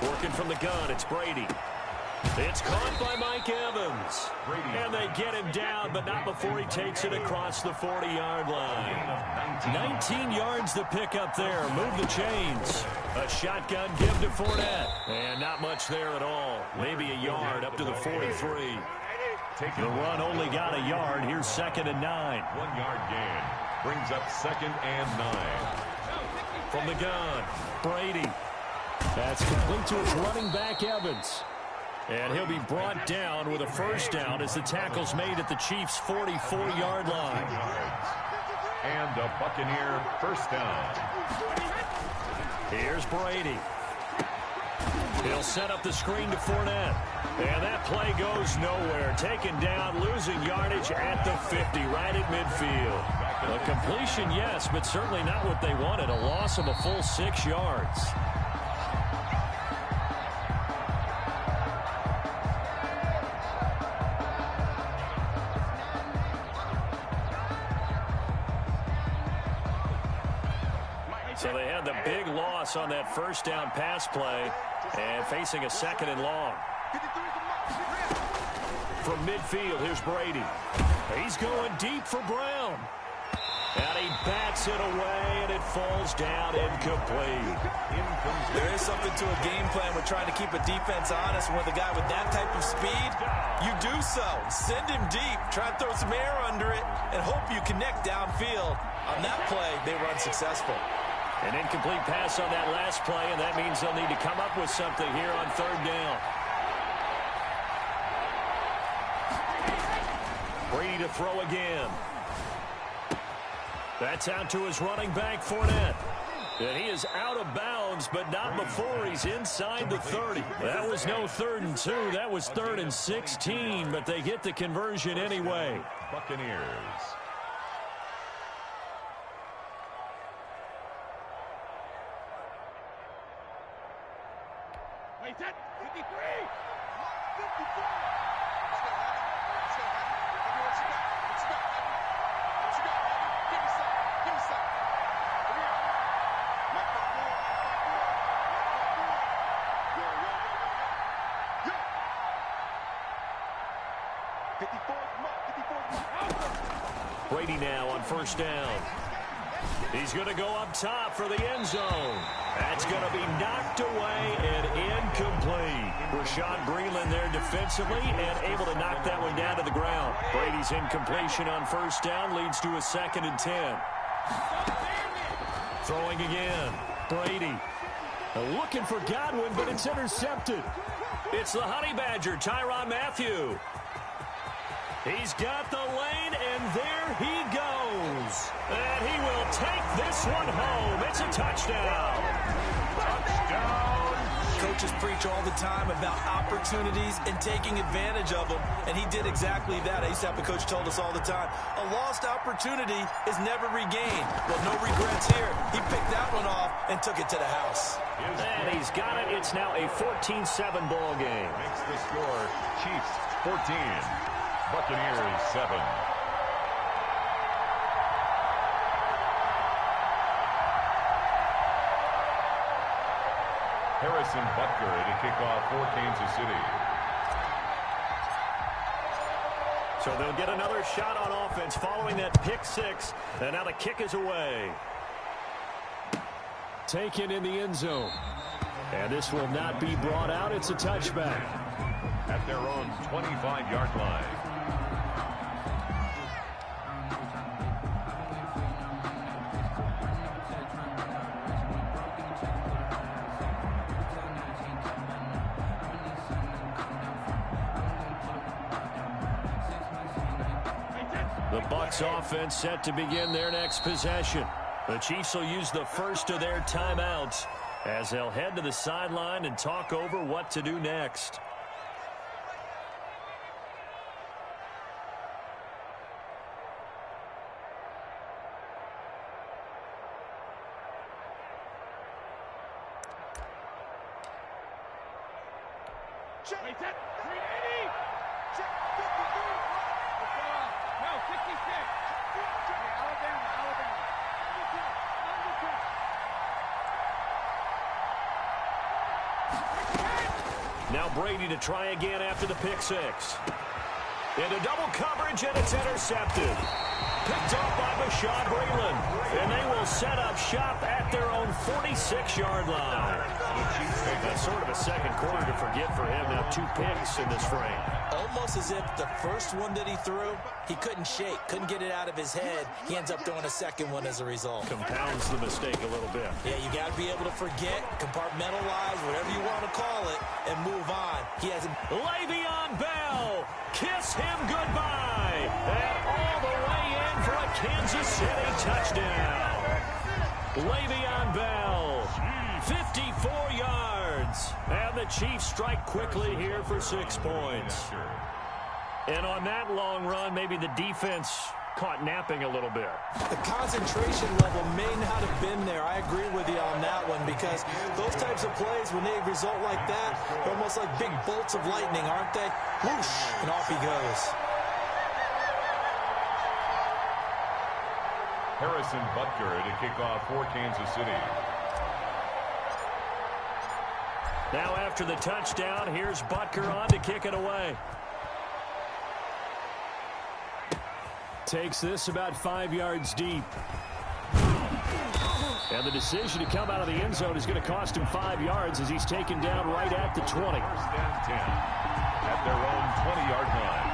[SPEAKER 1] Working from the gun, it's Brady. It's caught by Mike Evans. And they get him down, but not before he takes it across the 40-yard line. 19 yards to pick up there. Move the chains. A shotgun give to Fournette. And not much there at all. Maybe a yard up to the 43. The run only got a yard. Here's 2nd and 9.
[SPEAKER 2] 1-yard gain. Brings up 2nd and 9.
[SPEAKER 1] From the gun, Brady. That's complete to his running back, Evans. And he'll be brought down with a first down as the tackle's made at the Chiefs' 44-yard line.
[SPEAKER 2] And a Buccaneer first down.
[SPEAKER 1] Here's Brady. He'll set up the screen to Fournette. And that play goes nowhere. Taken down, losing yardage at the 50, right at midfield. A completion, yes, but certainly not what they wanted. A loss of a full 6 yards. So they had the big loss on that first down pass play and facing a 2nd and long. From midfield, here's Brady. He's going deep for Brown. And he bats it away, and it falls down incomplete.
[SPEAKER 3] There is something to a game plan with trying to keep a defense honest. With a guy with that type of speed, you do so. Send him deep, try and throw some air under it, and hope you connect downfield. On that play, they were unsuccessful.
[SPEAKER 1] An incomplete pass on that last play, and that means they'll need to come up with something here on 3rd down. Brady to throw again. That's out to his running back, Fournette. And he is out of bounds, but not before he's inside the 30. That was no 3rd and 2. That was 3rd and 16, but they get the conversion anyway.
[SPEAKER 2] Buccaneers.
[SPEAKER 5] Wait, that 53! 54!
[SPEAKER 1] Brady now on 1st down. He's going to go up top for the end zone. That's going to be knocked away and incomplete. Rashad Breeland there defensively and able to knock that one down to the ground. Brady's incompletion on 1st down leads to a 2nd and 10. Throwing again. Brady. Looking for Godwin, but it's intercepted. It's the Honey Badger, Tyrann Mathieu. He's got the lane, and there he goes. And he will take this one home. It's a touchdown. Touchdown.
[SPEAKER 3] Coaches preach all the time about opportunities and taking advantage of them, and he did exactly that. I used to have a coach told us all the time, a lost opportunity is never regained. Well, no regrets here. He picked that one off and took it to the house.
[SPEAKER 1] And he's got it. It's now a 14-7 ball game.
[SPEAKER 2] Makes the score Chiefs 14, Buccaneers 7. Harrison Butker to kick off for Kansas City.
[SPEAKER 1] So they'll get another shot on offense following that pick 6. And now the kick is away. Taken in the end zone. And this will not be brought out. It's a touchback.
[SPEAKER 2] At their own 25-yard line.
[SPEAKER 1] The Bucs offense set to begin their next possession. The Chiefs will use the first of their timeouts as they'll head to the sideline and talk over what to do next.
[SPEAKER 5] Check. Wait, that 380. Check 53. No, 66. Alabama.
[SPEAKER 1] Now Brady to try again after the pick 6. Into double coverage, and it's intercepted. Picked off by Rashad Breeland. And they will set up shop at their own 46-yard line. That's sort of a second quarter to forget for him. Now 2 picks in this frame.
[SPEAKER 4] Almost as if the first one that he threw, he couldn't shake, couldn't get it out of his head. He ends up throwing a second one as a result.
[SPEAKER 1] Compounds the mistake a little bit.
[SPEAKER 4] Yeah, you got to be able to forget, compartmentalize, whatever you want to call it, and move on. He has
[SPEAKER 1] Le'Veon Bell, kiss him goodbye. And all the way in for a Kansas City touchdown. Le'Veon Bell, 54 yards. And the Chiefs strike quickly here for 6 points. And on that long run, maybe the defense caught napping a little bit.
[SPEAKER 4] The concentration level may not have been there. I agree with you on that one, because those types of plays, when they result like that, they're almost like big bolts of lightning, aren't they? Whoosh, and off he goes.
[SPEAKER 2] Harrison Butker to kick off for Kansas City.
[SPEAKER 1] Now after the touchdown, here's Butker on to kick it away. Takes this about 5 yards deep. And the decision to come out of the end zone is going to cost him 5 yards as he's taken down right at the 20.
[SPEAKER 2] First and 10 at their own 20-yard line.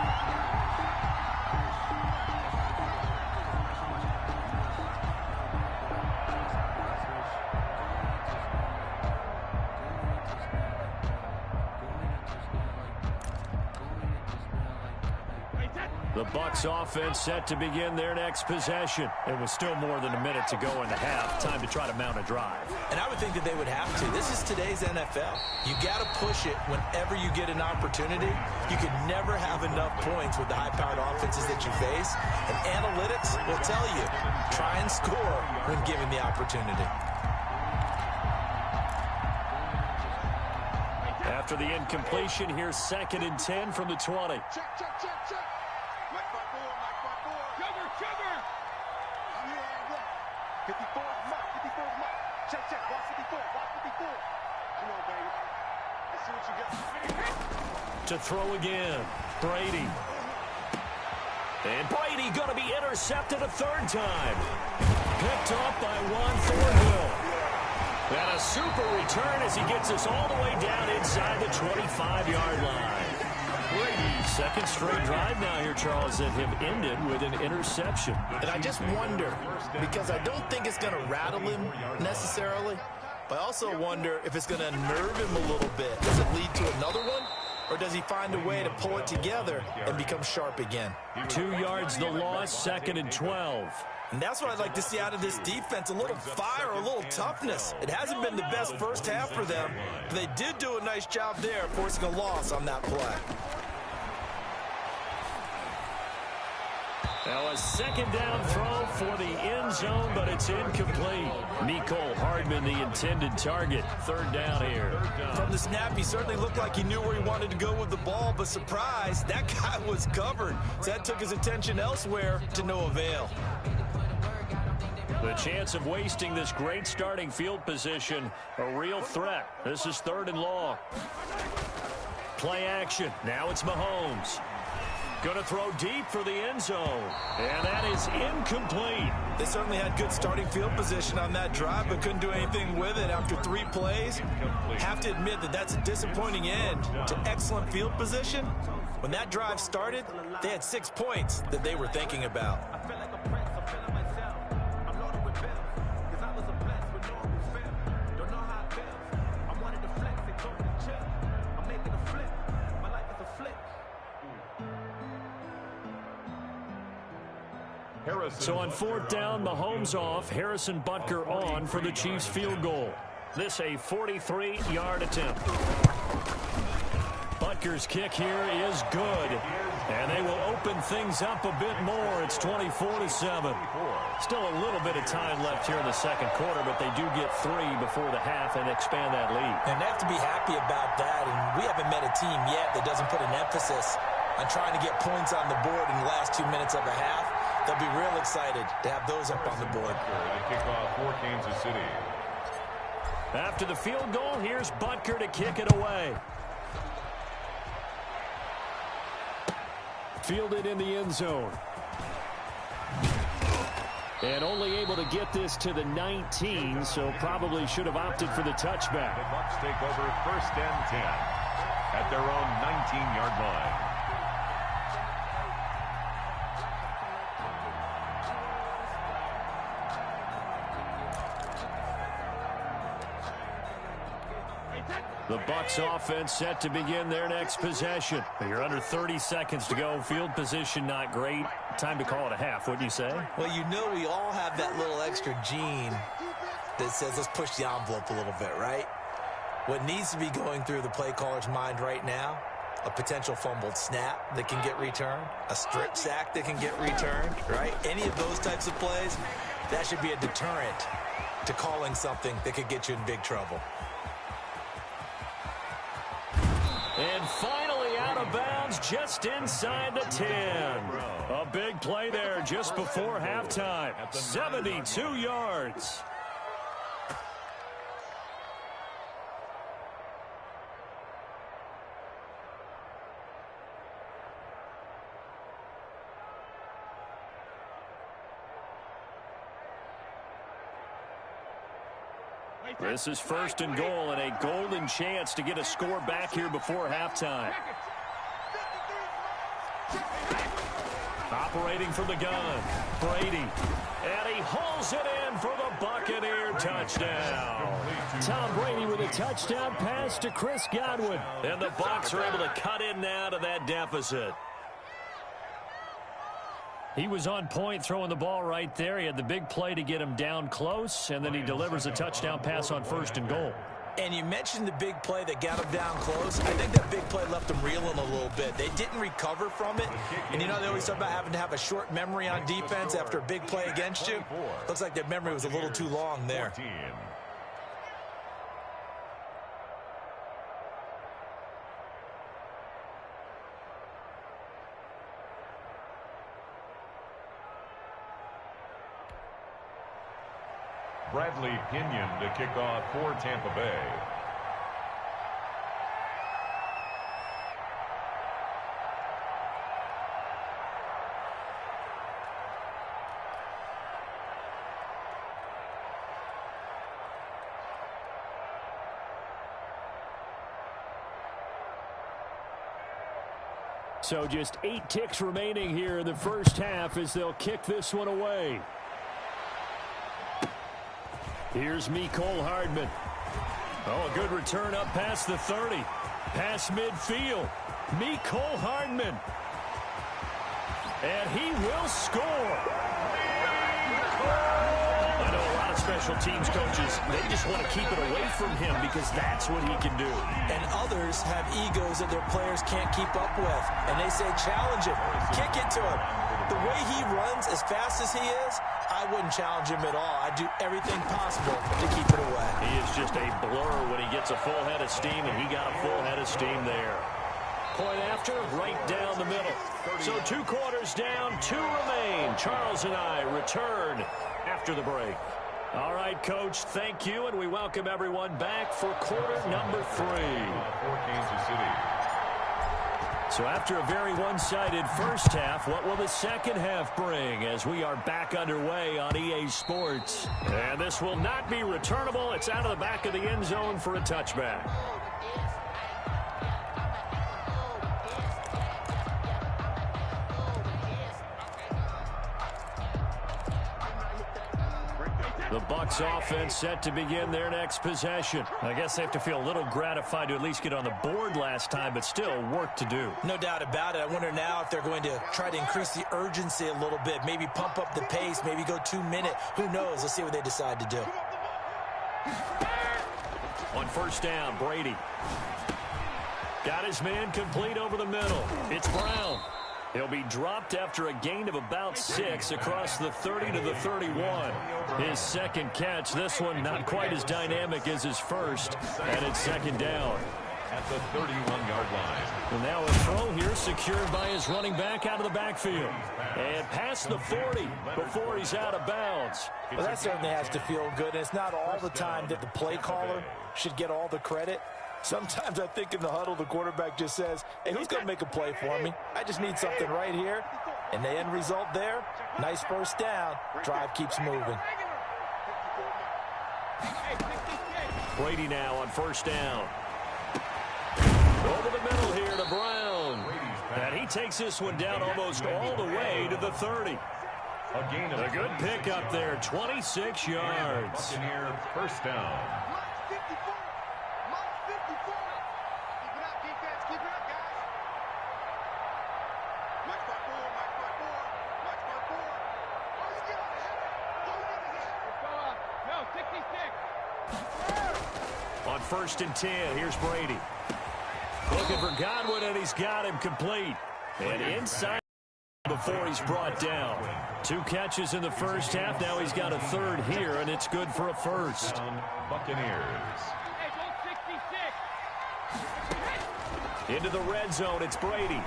[SPEAKER 1] The Bucs offense set to begin their next possession. It was still more than a minute to go in the half. Time to try to mount a drive.
[SPEAKER 4] And I would think that they would have to. This is today's NFL. You got to push it whenever you get an opportunity. You can never have enough points with the high-powered offenses that you face. And analytics will tell you, try and score when given the opportunity.
[SPEAKER 1] After the incompletion, here's 2nd and 10 from the 20.
[SPEAKER 5] Check, check, check, check. Mike front four, Mike front four. Cover. I'm here and what? 54 is Mike, 54 is Mike. Check, check, watch 54, watch 54. Come on, baby. Let's see what you got.
[SPEAKER 1] To throw again, Brady. And Brady going to be intercepted a 3rd time. Picked up by Juan Thornhill. And a super return as he gets us all the way down inside the 25-yard line. Brady's 2nd straight drive now here, Charles, that have ended with an interception.
[SPEAKER 4] And I just wonder, because I don't think it's going to rattle him necessarily, but I also wonder if it's going to unnerve him a little bit. Does it lead to another one? Or does he find a way to pull it together and become sharp again?
[SPEAKER 1] 2 yards the loss, 2nd and 12.
[SPEAKER 4] And that's what I'd like to see out of this defense, a little fire, a little toughness. It hasn't been the best first half for them, but they did do a nice job there, forcing a loss on that play.
[SPEAKER 1] Now a 2nd down throw for the end zone, but it's incomplete. Mecole Hardman, the intended target. 3rd down here.
[SPEAKER 4] From the snap, he certainly looked like he knew where he wanted to go with the ball, but surprise, that guy was covered. So that took his attention elsewhere to no avail.
[SPEAKER 1] The chance of wasting this great starting field position, a real threat. This is 3rd and long. Play action. Now it's Mahomes. Going to throw deep for the end zone. And that is incomplete.
[SPEAKER 4] They certainly had good starting field position on that drive, but couldn't do anything with it after 3 plays. Have to admit that that's a disappointing end to excellent field position. When that drive started, they had 6 points that they were thinking about.
[SPEAKER 1] So on 4th down, Mahomes off, Harrison Butker on for the Chiefs field goal. This a 43-yard attempt. Butker's kick here is good, and they will open things up a bit more. It's 24-7. Still a little bit of time left here in the 2nd quarter, but they do get 3 before the half and expand that lead.
[SPEAKER 4] And they have to be happy about that, and we haven't met a team yet that doesn't put an emphasis on trying to get points on the board in the last 2 minutes of a half. They'll be real excited to have those up on the board.
[SPEAKER 2] The kickoff for Kansas City.
[SPEAKER 1] After the field goal, here's Butker to kick it away. Fielded in the end zone. And only able to get this to the 19, so probably should have opted for the touchback.
[SPEAKER 2] The Bucs take over 1st and 10 at their own 19-yard line.
[SPEAKER 1] The Bucs offense set to begin their next possession. You're under 30 seconds to go. Field position not great. Time to call it a half, wouldn't you say?
[SPEAKER 4] Well, you know we all have that little extra gene that says let's push the envelope a little bit, right? What needs to be going through the play caller's mind right now, a potential fumbled snap that can get returned, a strip sack that can get returned, right? Any of those types of plays, that should be a deterrent to calling something that could get you in big trouble.
[SPEAKER 1] And finally out of bounds just inside the 10. A big play there just before halftime. 72 yards. This is 1st and goal and a golden chance to get a score back here before halftime. Operating from the gun, Brady. And he hauls it in for the Buccaneer touchdown. Tom Brady with a touchdown pass to Chris Godwin. And the Bucs are able to cut in now to that deficit. He was on point throwing the ball right there. He had the big play to get him down close, and then he delivers a touchdown pass on 1st and goal.
[SPEAKER 4] And you mentioned the big play that got him down close. I think that big play left them reeling a little bit. They didn't recover from it. And, you know, they always talk about having to have a short memory on defense after a big play against you. Looks like their memory was a little too long there.
[SPEAKER 2] Bradley Pinion to kick off for Tampa Bay.
[SPEAKER 1] So just 8 ticks remaining here in the first half as they'll kick this one away. Here's Mecole Hardman. Oh, a good return up past the 30. Past midfield. Mecole Hardman. And he will score. I know a lot of special teams coaches, they just want to keep it away from him because that's what he can do.
[SPEAKER 4] And others have egos that their players can't keep up with. And they say, challenge him. Kick it to him. The way he runs as fast as he is, I wouldn't challenge him at all. I'd do everything possible to keep it away.
[SPEAKER 1] He is just a blur when he gets a full head of steam, and he got a full head of steam there. Point after, right down the middle. So 2 quarters down, 2 remain. Charles and I return after the break. All right, Coach, thank you, and we welcome everyone back for quarter number 3.
[SPEAKER 2] For Kansas City.
[SPEAKER 1] So after a very one-sided first half, what will the second half bring as we are back underway on EA Sports? And this will not be returnable. It's out of the back of the end zone for a touchback. The Bucs offense set to begin their next possession. I guess they have to feel a little gratified to at least get on the board last time, but still work to do.
[SPEAKER 4] No doubt about it. I wonder now if they're going to try to increase the urgency a little bit, maybe pump up the pace, maybe go 2-minute. Who knows? Let's see what they decide to do.
[SPEAKER 1] On first down, Brady. Got his man complete over the middle. It's Brown. He'll be dropped after a gain of about 6 across the 30 to the 31. His second catch, this one not quite as dynamic as his first, and it's second down.
[SPEAKER 2] At the 31-yard line.
[SPEAKER 1] And now a throw here secured by his running back out of the backfield. And past the 40 before he's out of bounds.
[SPEAKER 4] Well, that certainly has to feel good. And it's not all the time that the play caller should get all the credit. Sometimes I think in the huddle, the quarterback just says, hey, who's going to make a play for me? I just need something right here. And the end result there, nice first down. Drive keeps moving.
[SPEAKER 1] Brady now on first down. Over the middle here to Brown. And he takes this one down almost all the way to the 30. A good pickup there, 26 yards.
[SPEAKER 2] Buccaneer first down.
[SPEAKER 1] 1st and 10. Here's Brady. Looking for Godwin, and he's got him complete. And inside before he's brought down. 2 catches in the first half. Now he's got a 3rd here, and it's good for a 1st.
[SPEAKER 2] Buccaneers.
[SPEAKER 1] Into the red zone, it's Brady.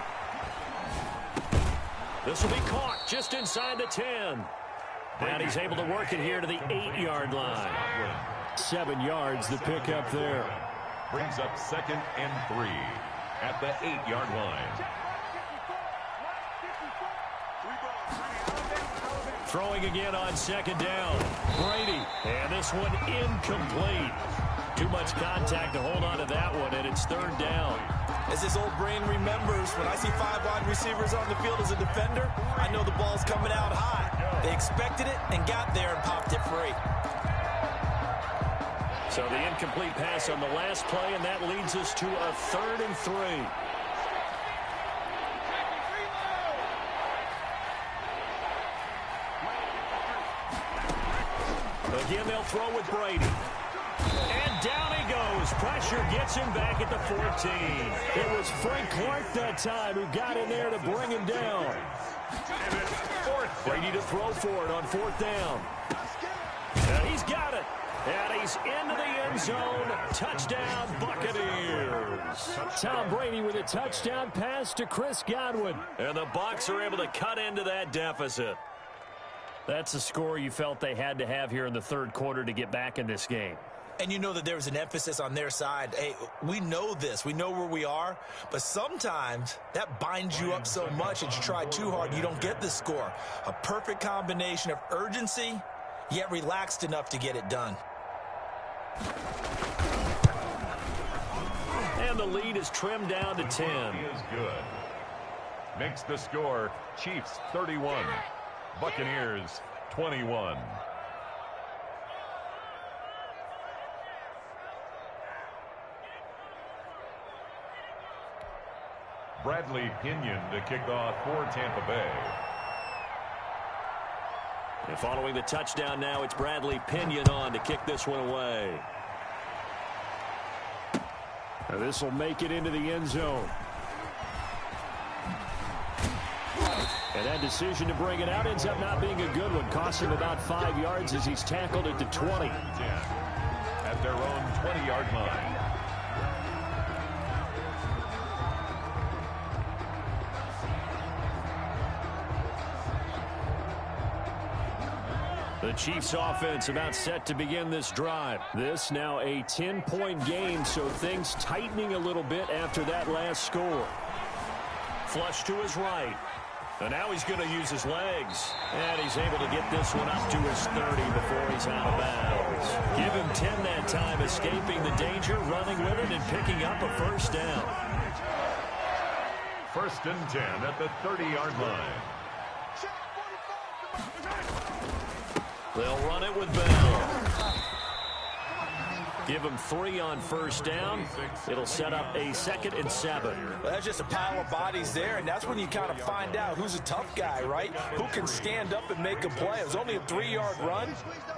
[SPEAKER 1] This will be caught just inside the 10. And he's able to work it here to the 8-yard line. 7 yards, the pickup there.
[SPEAKER 2] Brings up 2nd and 3 at the 8-yard line.
[SPEAKER 1] Throwing again on 2nd down. Brady, and this one incomplete. Too much contact to hold on to that one, and it's 3rd down.
[SPEAKER 3] As his old brain remembers, when I see 5 wide receivers on the field as a defender, I know the ball's coming out high. They expected it and got there and popped it free.
[SPEAKER 1] So the incomplete pass on the last play, and that leads us to a 3rd and 3. Again, they'll throw with Brady. And down he goes. Pressure gets him back at the 14. It was Frank Clark that time who got in there to bring him down. Brady to throw for it on 4th down. And he's got it. And he's into the end zone. Touchdown, Buccaneers. Tom Brady with a touchdown pass to Chris Godwin. And the Bucs are able to cut into that deficit. That's a score you felt they had to have here in the 3rd quarter to get back in this game.
[SPEAKER 3] And you know that there was an emphasis on their side. Hey, we know this. We know where we are. But sometimes that binds you up so much that you try too hard, you don't get the score. A perfect combination of urgency, yet relaxed enough to get it done.
[SPEAKER 1] And the lead is trimmed down to 10.
[SPEAKER 2] He is good. Makes the score Chiefs 31. Buccaneers 21. Bradley Pinion to kick off for Tampa Bay.
[SPEAKER 1] And following the touchdown now, it's Bradley Pinion on to kick this one away. Now this will make it into the end zone. And that decision to bring it out ends up not being a good one. Costs him about 5 yards as he's tackled at the 20.
[SPEAKER 2] 10 at their own 20-yard line.
[SPEAKER 1] The Chiefs offense about set to begin this drive. This now a 10-point game, so things tightening a little bit after that last score. Flush to his right. And now he's going to use his legs. And he's able to get this one up to his 30 before he's out of bounds. Give him 10 that time, escaping the danger, running with it, and picking up a 1st down.
[SPEAKER 2] 1st and 10 at the 30-yard line.
[SPEAKER 1] They'll run it with Bell. Give him 3 on 1st down. It'll set up a 2nd and 7.
[SPEAKER 3] Well, that's just a pile of bodies there, and that's when you kind of find out who's a tough guy, right? Who can stand up and make a play. It was only a 3-yard run,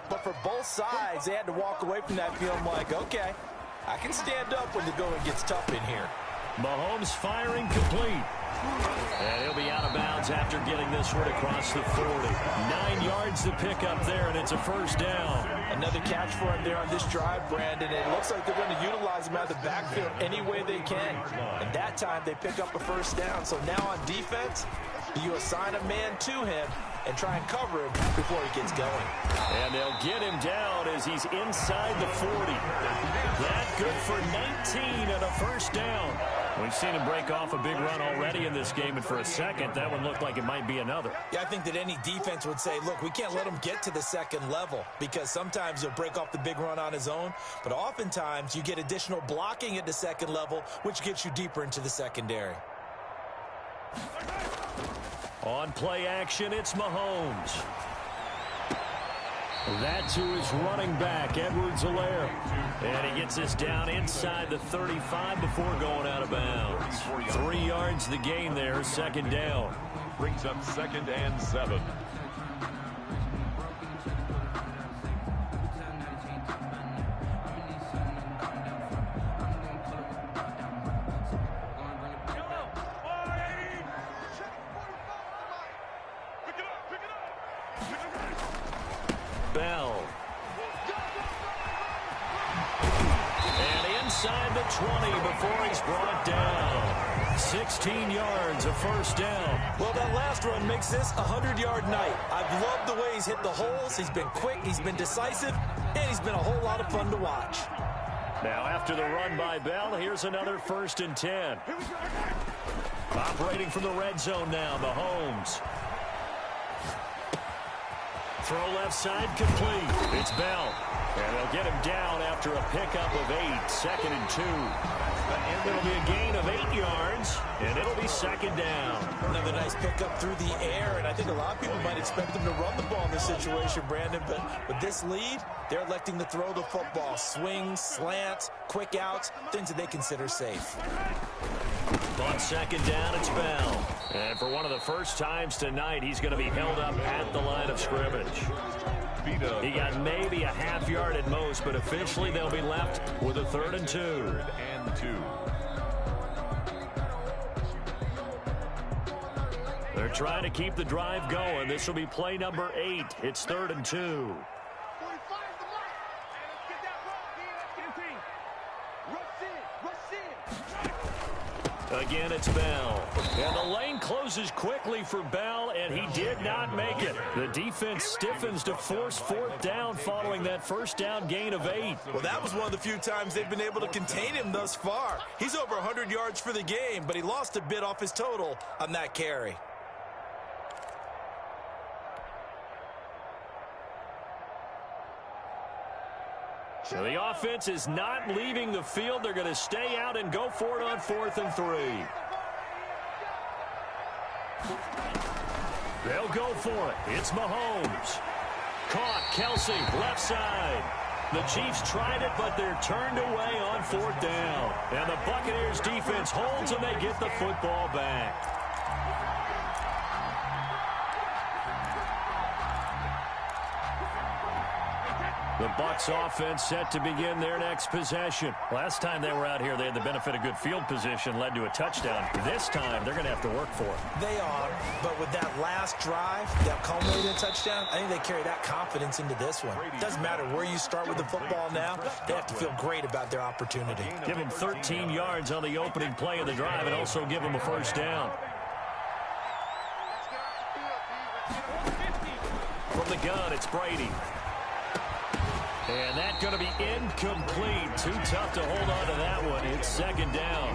[SPEAKER 3] but for both sides, they had to walk away from that feeling like, okay, I can stand up when the going gets tough in here.
[SPEAKER 1] Mahomes firing complete. And he'll be out of bounds after getting this one across the 40. 9 yards to pick up there, and it's a 1st down.
[SPEAKER 3] Another catch for him there on this drive, Brandon. It looks like they're going to utilize him out of the backfield any way they can. And that time they pick up a 1st down. So now on defense, you assign a man to him and try and cover him before he gets going.
[SPEAKER 1] And they'll get him down as he's inside the 40. That good for 19 and a 1st down. We've seen him break off a big run already in this game, and for a second, that one looked like it might be another.
[SPEAKER 3] Yeah, I think that any defense would say, look, we can't let him get to the 2nd level, because sometimes he'll break off the big run on his own, but oftentimes you get additional blocking at the 2nd level, which gets you deeper into the secondary.
[SPEAKER 1] On play action, it's Mahomes. That to his running back, Edwards-Helaire. And he gets this down inside the 35 before going out of bounds. 3 yards the gain there, 2nd down.
[SPEAKER 2] Brings up 2nd and 7.
[SPEAKER 1] Bell. And inside the 20 before he's brought down. 16 yards, a first down.
[SPEAKER 4] Well, that last run makes this a 100-yard night. I've loved the way he's hit the holes. He's been quick, he's been decisive, and he's been a whole lot of fun to watch.
[SPEAKER 1] Now, after the run by Bell, here's another 1st and 10. Operating from the red zone now, Mahomes. Throw left side complete. It's Bell. And they'll get him down after a pickup of 8, 2nd and 2. And it'll be a gain of 8 yards, and it'll be 2nd down.
[SPEAKER 4] Another nice pickup through the air, and I think a lot of people might expect them to run the ball in this situation, Brandon, but with this lead, they're electing to throw the football. Swings, slants, quick outs, things that they consider safe.
[SPEAKER 1] On 2nd down, it's Bell. And for one of the first times tonight, he's going to be held up at the line of scrimmage. He got maybe a half yard at most, but officially they'll be left with a 3rd and 2.
[SPEAKER 2] 3rd and 2.
[SPEAKER 1] They're trying to keep the drive going. This will be play number 8. It's 3rd and 2. Again, it's Bell. And the lane closes quickly for Bell, and he did not make it. The defense stiffens to force 4th down following that first down gain of 8.
[SPEAKER 4] Well, that was one of the few times they've been able to contain him thus far. He's over 100 yards for the game, but he lost a bit off his total on that carry.
[SPEAKER 1] So the offense is not leaving the field. They're going to stay out and go for it on 4th and 3. They'll go for it. It's Mahomes. Caught. Kelsey, left side. The Chiefs tried it, but they're turned away on 4th down. And the Buccaneers defense holds, and they get the football back. The Bucs offense set to begin their next possession. Last time they were out here, they had the benefit of good field position, led to a touchdown. This time, they're going to have to work for it.
[SPEAKER 4] They are, but with that last drive that culminated in a touchdown, I think they carry that confidence into this one. It doesn't matter where you start with the football now. They have to feel great about their opportunity.
[SPEAKER 1] Give them 13 yards on the opening play of the drive and also give them a first down. From the gun, it's Brady. And that's going to be incomplete. Too tough to hold on to that one. It's 2nd down.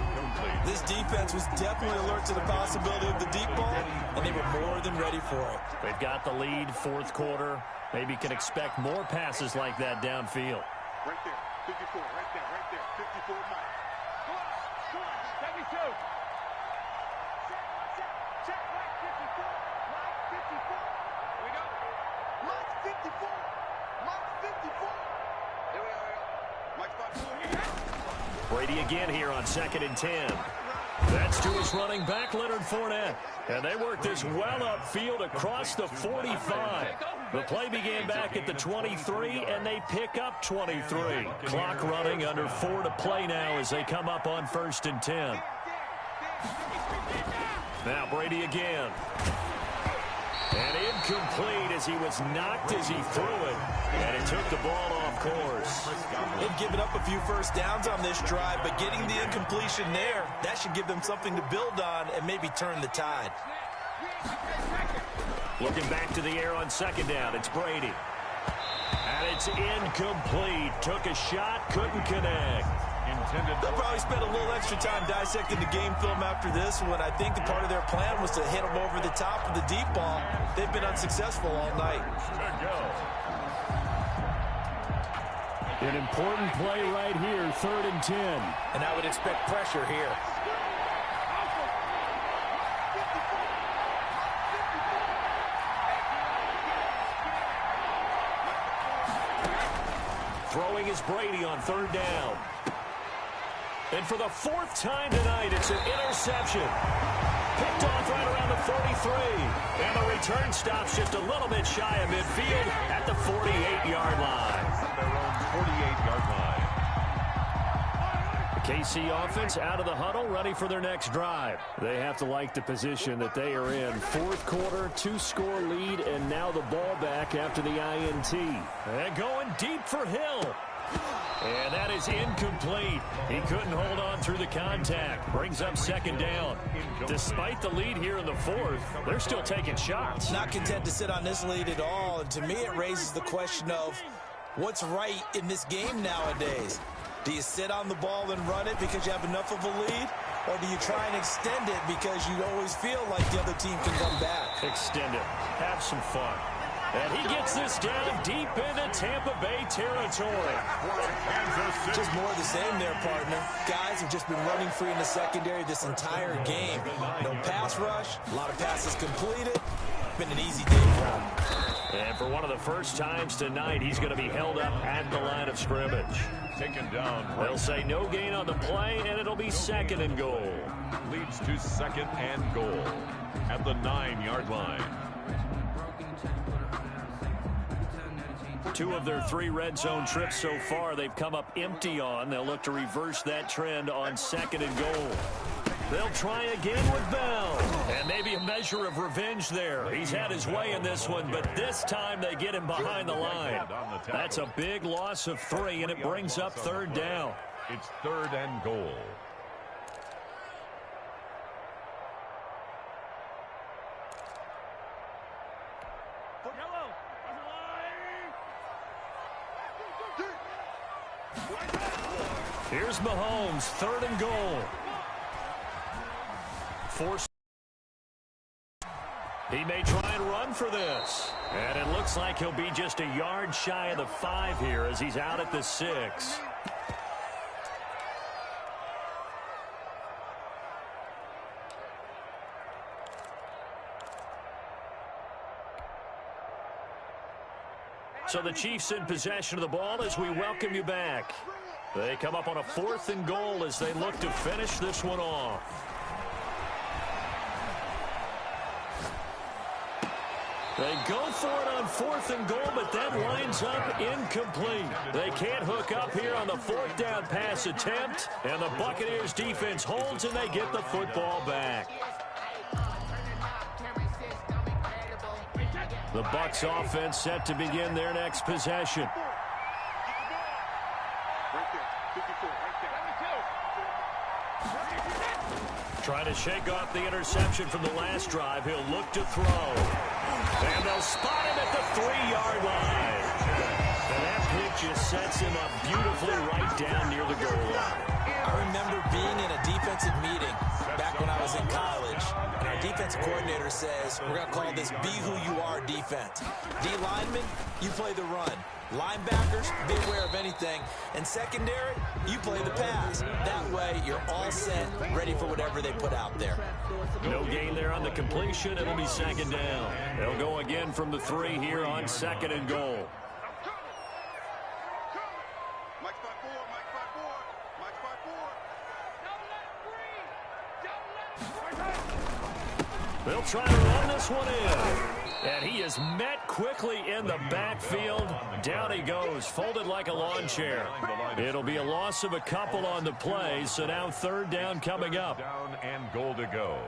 [SPEAKER 4] This defense was definitely alert to the possibility of the deep ball, and they were more than ready for it.
[SPEAKER 1] They've got the lead, 4th quarter. Maybe can expect more passes like that downfield.
[SPEAKER 5] Right there, 54, right there, 54 Mike. Come on, 72. Check, Mike 54, Mike 54. Here we go. Mike 54, Mike 54. Here we go. Mike 54.
[SPEAKER 1] Brady again here on 2nd and 10. That's to his running back, Leonard Fournette. And they work this well upfield across the 45. The play began back at the 23, and they pick up 23. Clock running, under 4 to play now as they come up on 1st and 10. Now Brady again. And incomplete as he was knocked as he threw it. And it took the ball off course.
[SPEAKER 4] They've given up a few first downs on this drive, but getting the incompletion there, that should give them something to build on and maybe turn the tide.
[SPEAKER 1] Looking back to the air on 2nd down, it's Brady. And it's incomplete. Took a shot, couldn't connect.
[SPEAKER 4] They'll probably spend a little extra time dissecting the game film after this one. I think the part of their plan was to hit them over the top of the deep ball. They've been unsuccessful all night.
[SPEAKER 1] An important play right here, 3rd and 10.
[SPEAKER 4] And I would expect pressure here.
[SPEAKER 1] Throwing is Brady on 3rd down. And for the 4th time tonight, it's an interception. Picked off right around the 43. And the return stops just a little bit shy of midfield at the 48-yard line.
[SPEAKER 2] Their own 48-yard line.
[SPEAKER 1] KC offense out of the huddle, ready for their next drive. They have to like the position that they are in. Fourth quarter, 2-score lead, and now the ball back after the INT. And going deep for Hill. And that is incomplete. He couldn't hold on through the contact. Brings up second down. Despite the lead here in the fourth, they're still taking shots.
[SPEAKER 4] Not content to sit on this lead at all. And to me, it raises the question of what's right in this game nowadays. Do you sit on the ball and run it because you have enough of a lead? Or do you try and extend it because you always feel like the other team can come back?
[SPEAKER 1] Extend it. Have some fun. And he gets this down deep into Tampa Bay territory.
[SPEAKER 4] Just more of the same there, partner. Guys have just been running free in the secondary this entire game. No pass rush, a lot of passes completed. Been an easy day for him.
[SPEAKER 1] And for one of the first times tonight, he's going to be held up at the line of scrimmage.
[SPEAKER 2] Taken down.
[SPEAKER 1] They'll say no gain on the play, and it'll be second and goal.
[SPEAKER 2] Leads to second and goal at the 9-yard line.
[SPEAKER 1] 2 of their 3 red zone trips so far, they've come up empty on. They'll look to reverse that trend on second and goal. They'll try again with Bell. And maybe a measure of revenge there. He's had his way in this one, but this time they get him behind the line. That's a big loss of 3, and it brings up third down.
[SPEAKER 2] It's third and goal.
[SPEAKER 1] Here's Mahomes, third and goal. He may try and run for this. And it looks like he'll be just a yard shy of the 5 here as he's out at the 6. So the Chiefs in possession of the ball as we welcome you back. They come up on a 4th and goal as they look to finish this one off. They go for it on 4th and goal, but that lines up incomplete. They can't hook up here on the 4th down pass attempt, and the Buccaneers defense holds and they get the football back. The Bucs offense set to begin their next possession. Trying to shake off the interception from the last drive. He'll look to throw. And they'll spot him at the 3-yard line. And that pitch just sets him up beautifully right down near the goal line.
[SPEAKER 4] I remember being in a defensive meeting back when I was in college, and our defensive coordinator says, we're going to call this be who you are defense. D lineman, you play the run. Linebackers, be aware of anything. And secondary, you play the pass. That way, you're all set, ready for whatever they put out there.
[SPEAKER 1] No gain there on the completion. It'll be second down. They'll go again from the 3 here on second and goal. They'll try to run this one in. And he is met quickly in the backfield. Down he goes, folded like a lawn chair. It'll be a loss of a couple on the play, so now third down coming up.
[SPEAKER 2] Down and goal to go.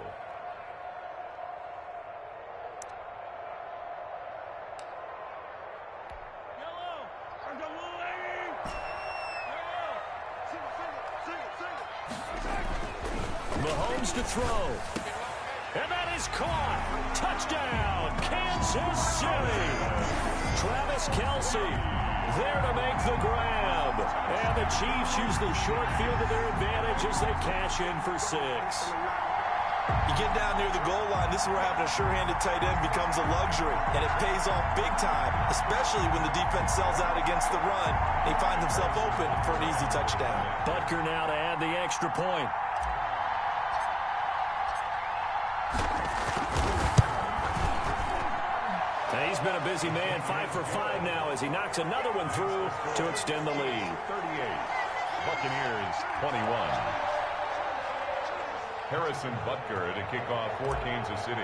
[SPEAKER 1] Mahomes to throw. And that is caught. Touchdown, Kansas City. Travis Kelce there to make the grab. And the Chiefs use the short field to their advantage as they cash in for 6.
[SPEAKER 4] You get down near the goal line, this is where having a sure-handed tight end becomes a luxury. And it pays off big time, especially when the defense sells out against the run. He finds himself open for an easy touchdown.
[SPEAKER 1] Butker now to add the extra point. He's been a busy man, 5 for 5 now as he knocks another one through to extend the lead.
[SPEAKER 2] 38, Buccaneers 21. Harrison Butker to kick off for Kansas City.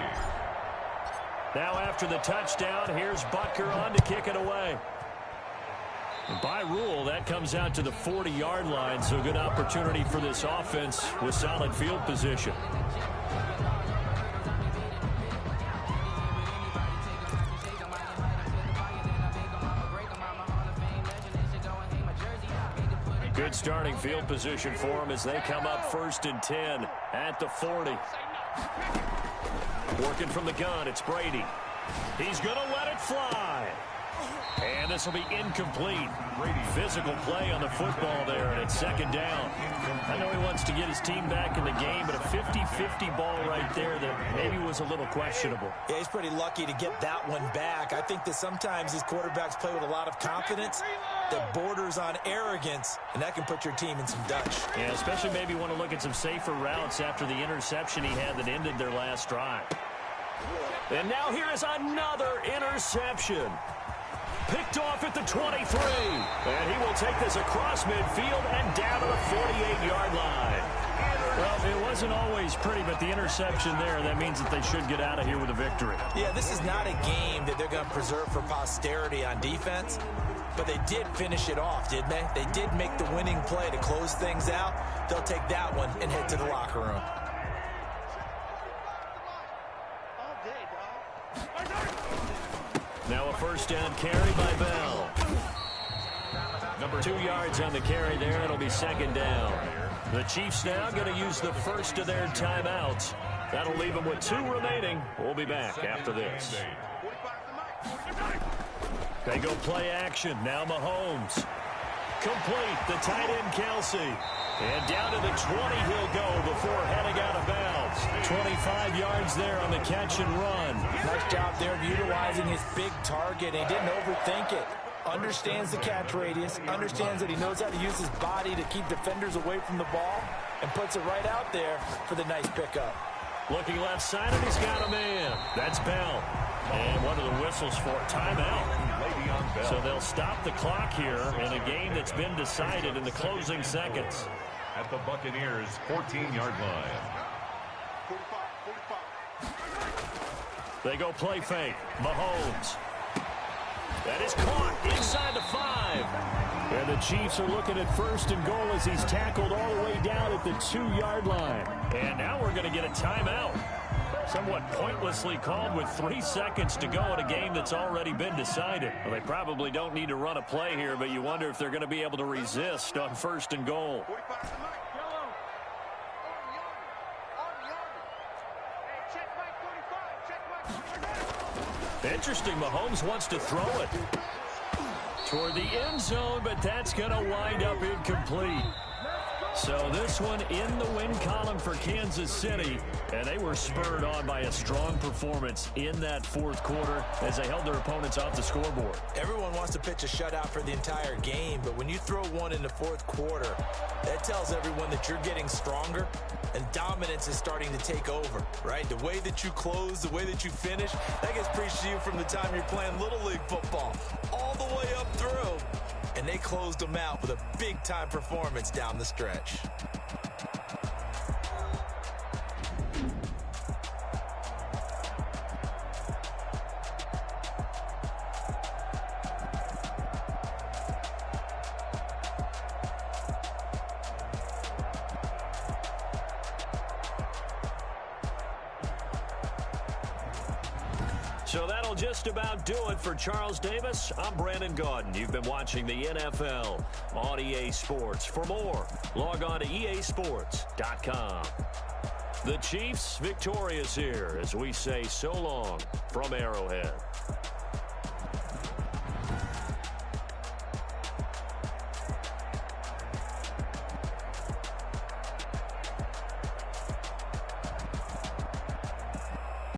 [SPEAKER 1] Now after the touchdown, here's Butker on to kick it away. By rule, that comes out to the 40-yard line, so good opportunity for this offense with solid field position. Good starting field position for them as they come up 1st and 10 at the 40. Working from the gun, it's Brady. He's going to let it fly. And this will be incomplete. Physical play on the football there, and it's 2nd down. I know he wants to get his team back in the game, but a 50-50 ball right there that maybe was a little questionable.
[SPEAKER 4] Yeah, he's pretty lucky to get that one back. I think that sometimes these quarterbacks play with a lot of confidence that borders on arrogance, and that can put your team in some Dutch.
[SPEAKER 1] Yeah, especially maybe want to look at some safer routes after the interception he had that ended their last drive. And now here is another interception. Picked off at the 23. And he will take this across midfield and down to the 48-yard line. Well, it wasn't always pretty, but the interception there, that means that they should get out of here with a victory.
[SPEAKER 4] Yeah, this is not a game that they're going to preserve for posterity on defense, but they did finish it off, didn't they? They did make the winning play to close things out. They'll take that one and head to the locker room.
[SPEAKER 1] Now a 1st down carry by Bell. 2 yards on the carry there. It'll be 2nd down. The Chiefs now going to use the first of their timeouts. That'll leave them with 2 remaining. We'll be back after this. They go play action. Now Mahomes. Complete. The tight end, Kelsey. And down to the 20 he'll go before heading out of bounds. 25 yards there on the catch and run.
[SPEAKER 4] Nice job there of utilizing his big target. He didn't overthink it. Understands the catch radius. Understands that he knows how to use his body to keep defenders away from the ball. And puts it right out there for the nice pickup.
[SPEAKER 1] Looking left side, and he's got a man. That's Bell. And one of the whistles for timeout. So they'll stop the clock here in a game that's been decided in the closing seconds.
[SPEAKER 2] At the Buccaneers' 14-yard line.
[SPEAKER 1] They go play fake. Mahomes. That is caught inside the 5. And the Chiefs are looking at 1st and goal as he's tackled all the way down at the 2-yard line. And now we're going to get a timeout. Somewhat pointlessly called with 3 seconds to go in a game that's already been decided. Well, they probably don't need to run a play here, but you wonder if they're going to be able to resist on 1st and goal. Interesting, Mahomes wants to throw it toward the end zone, but that's going to wind up incomplete. So this one in the win column for Kansas City, and they were spurred on by a strong performance in that 4th quarter as they held their opponents off the scoreboard.
[SPEAKER 4] Everyone wants to pitch a shutout for the entire game, but when you throw one in the 4th quarter, that tells everyone that you're getting stronger and dominance is starting to take over, right? The way that you close, the way that you finish, that gets preached to you from the time you're playing Little League football all the way up through. And they closed them out with a big-time performance down the stretch.
[SPEAKER 1] So that'll just about do it for Charles Davis. I'm Brandon Gaudin. You've been watching the NFL on EA Sports. For more, log on to easports.com. The Chiefs victorious here as we say so long from Arrowhead.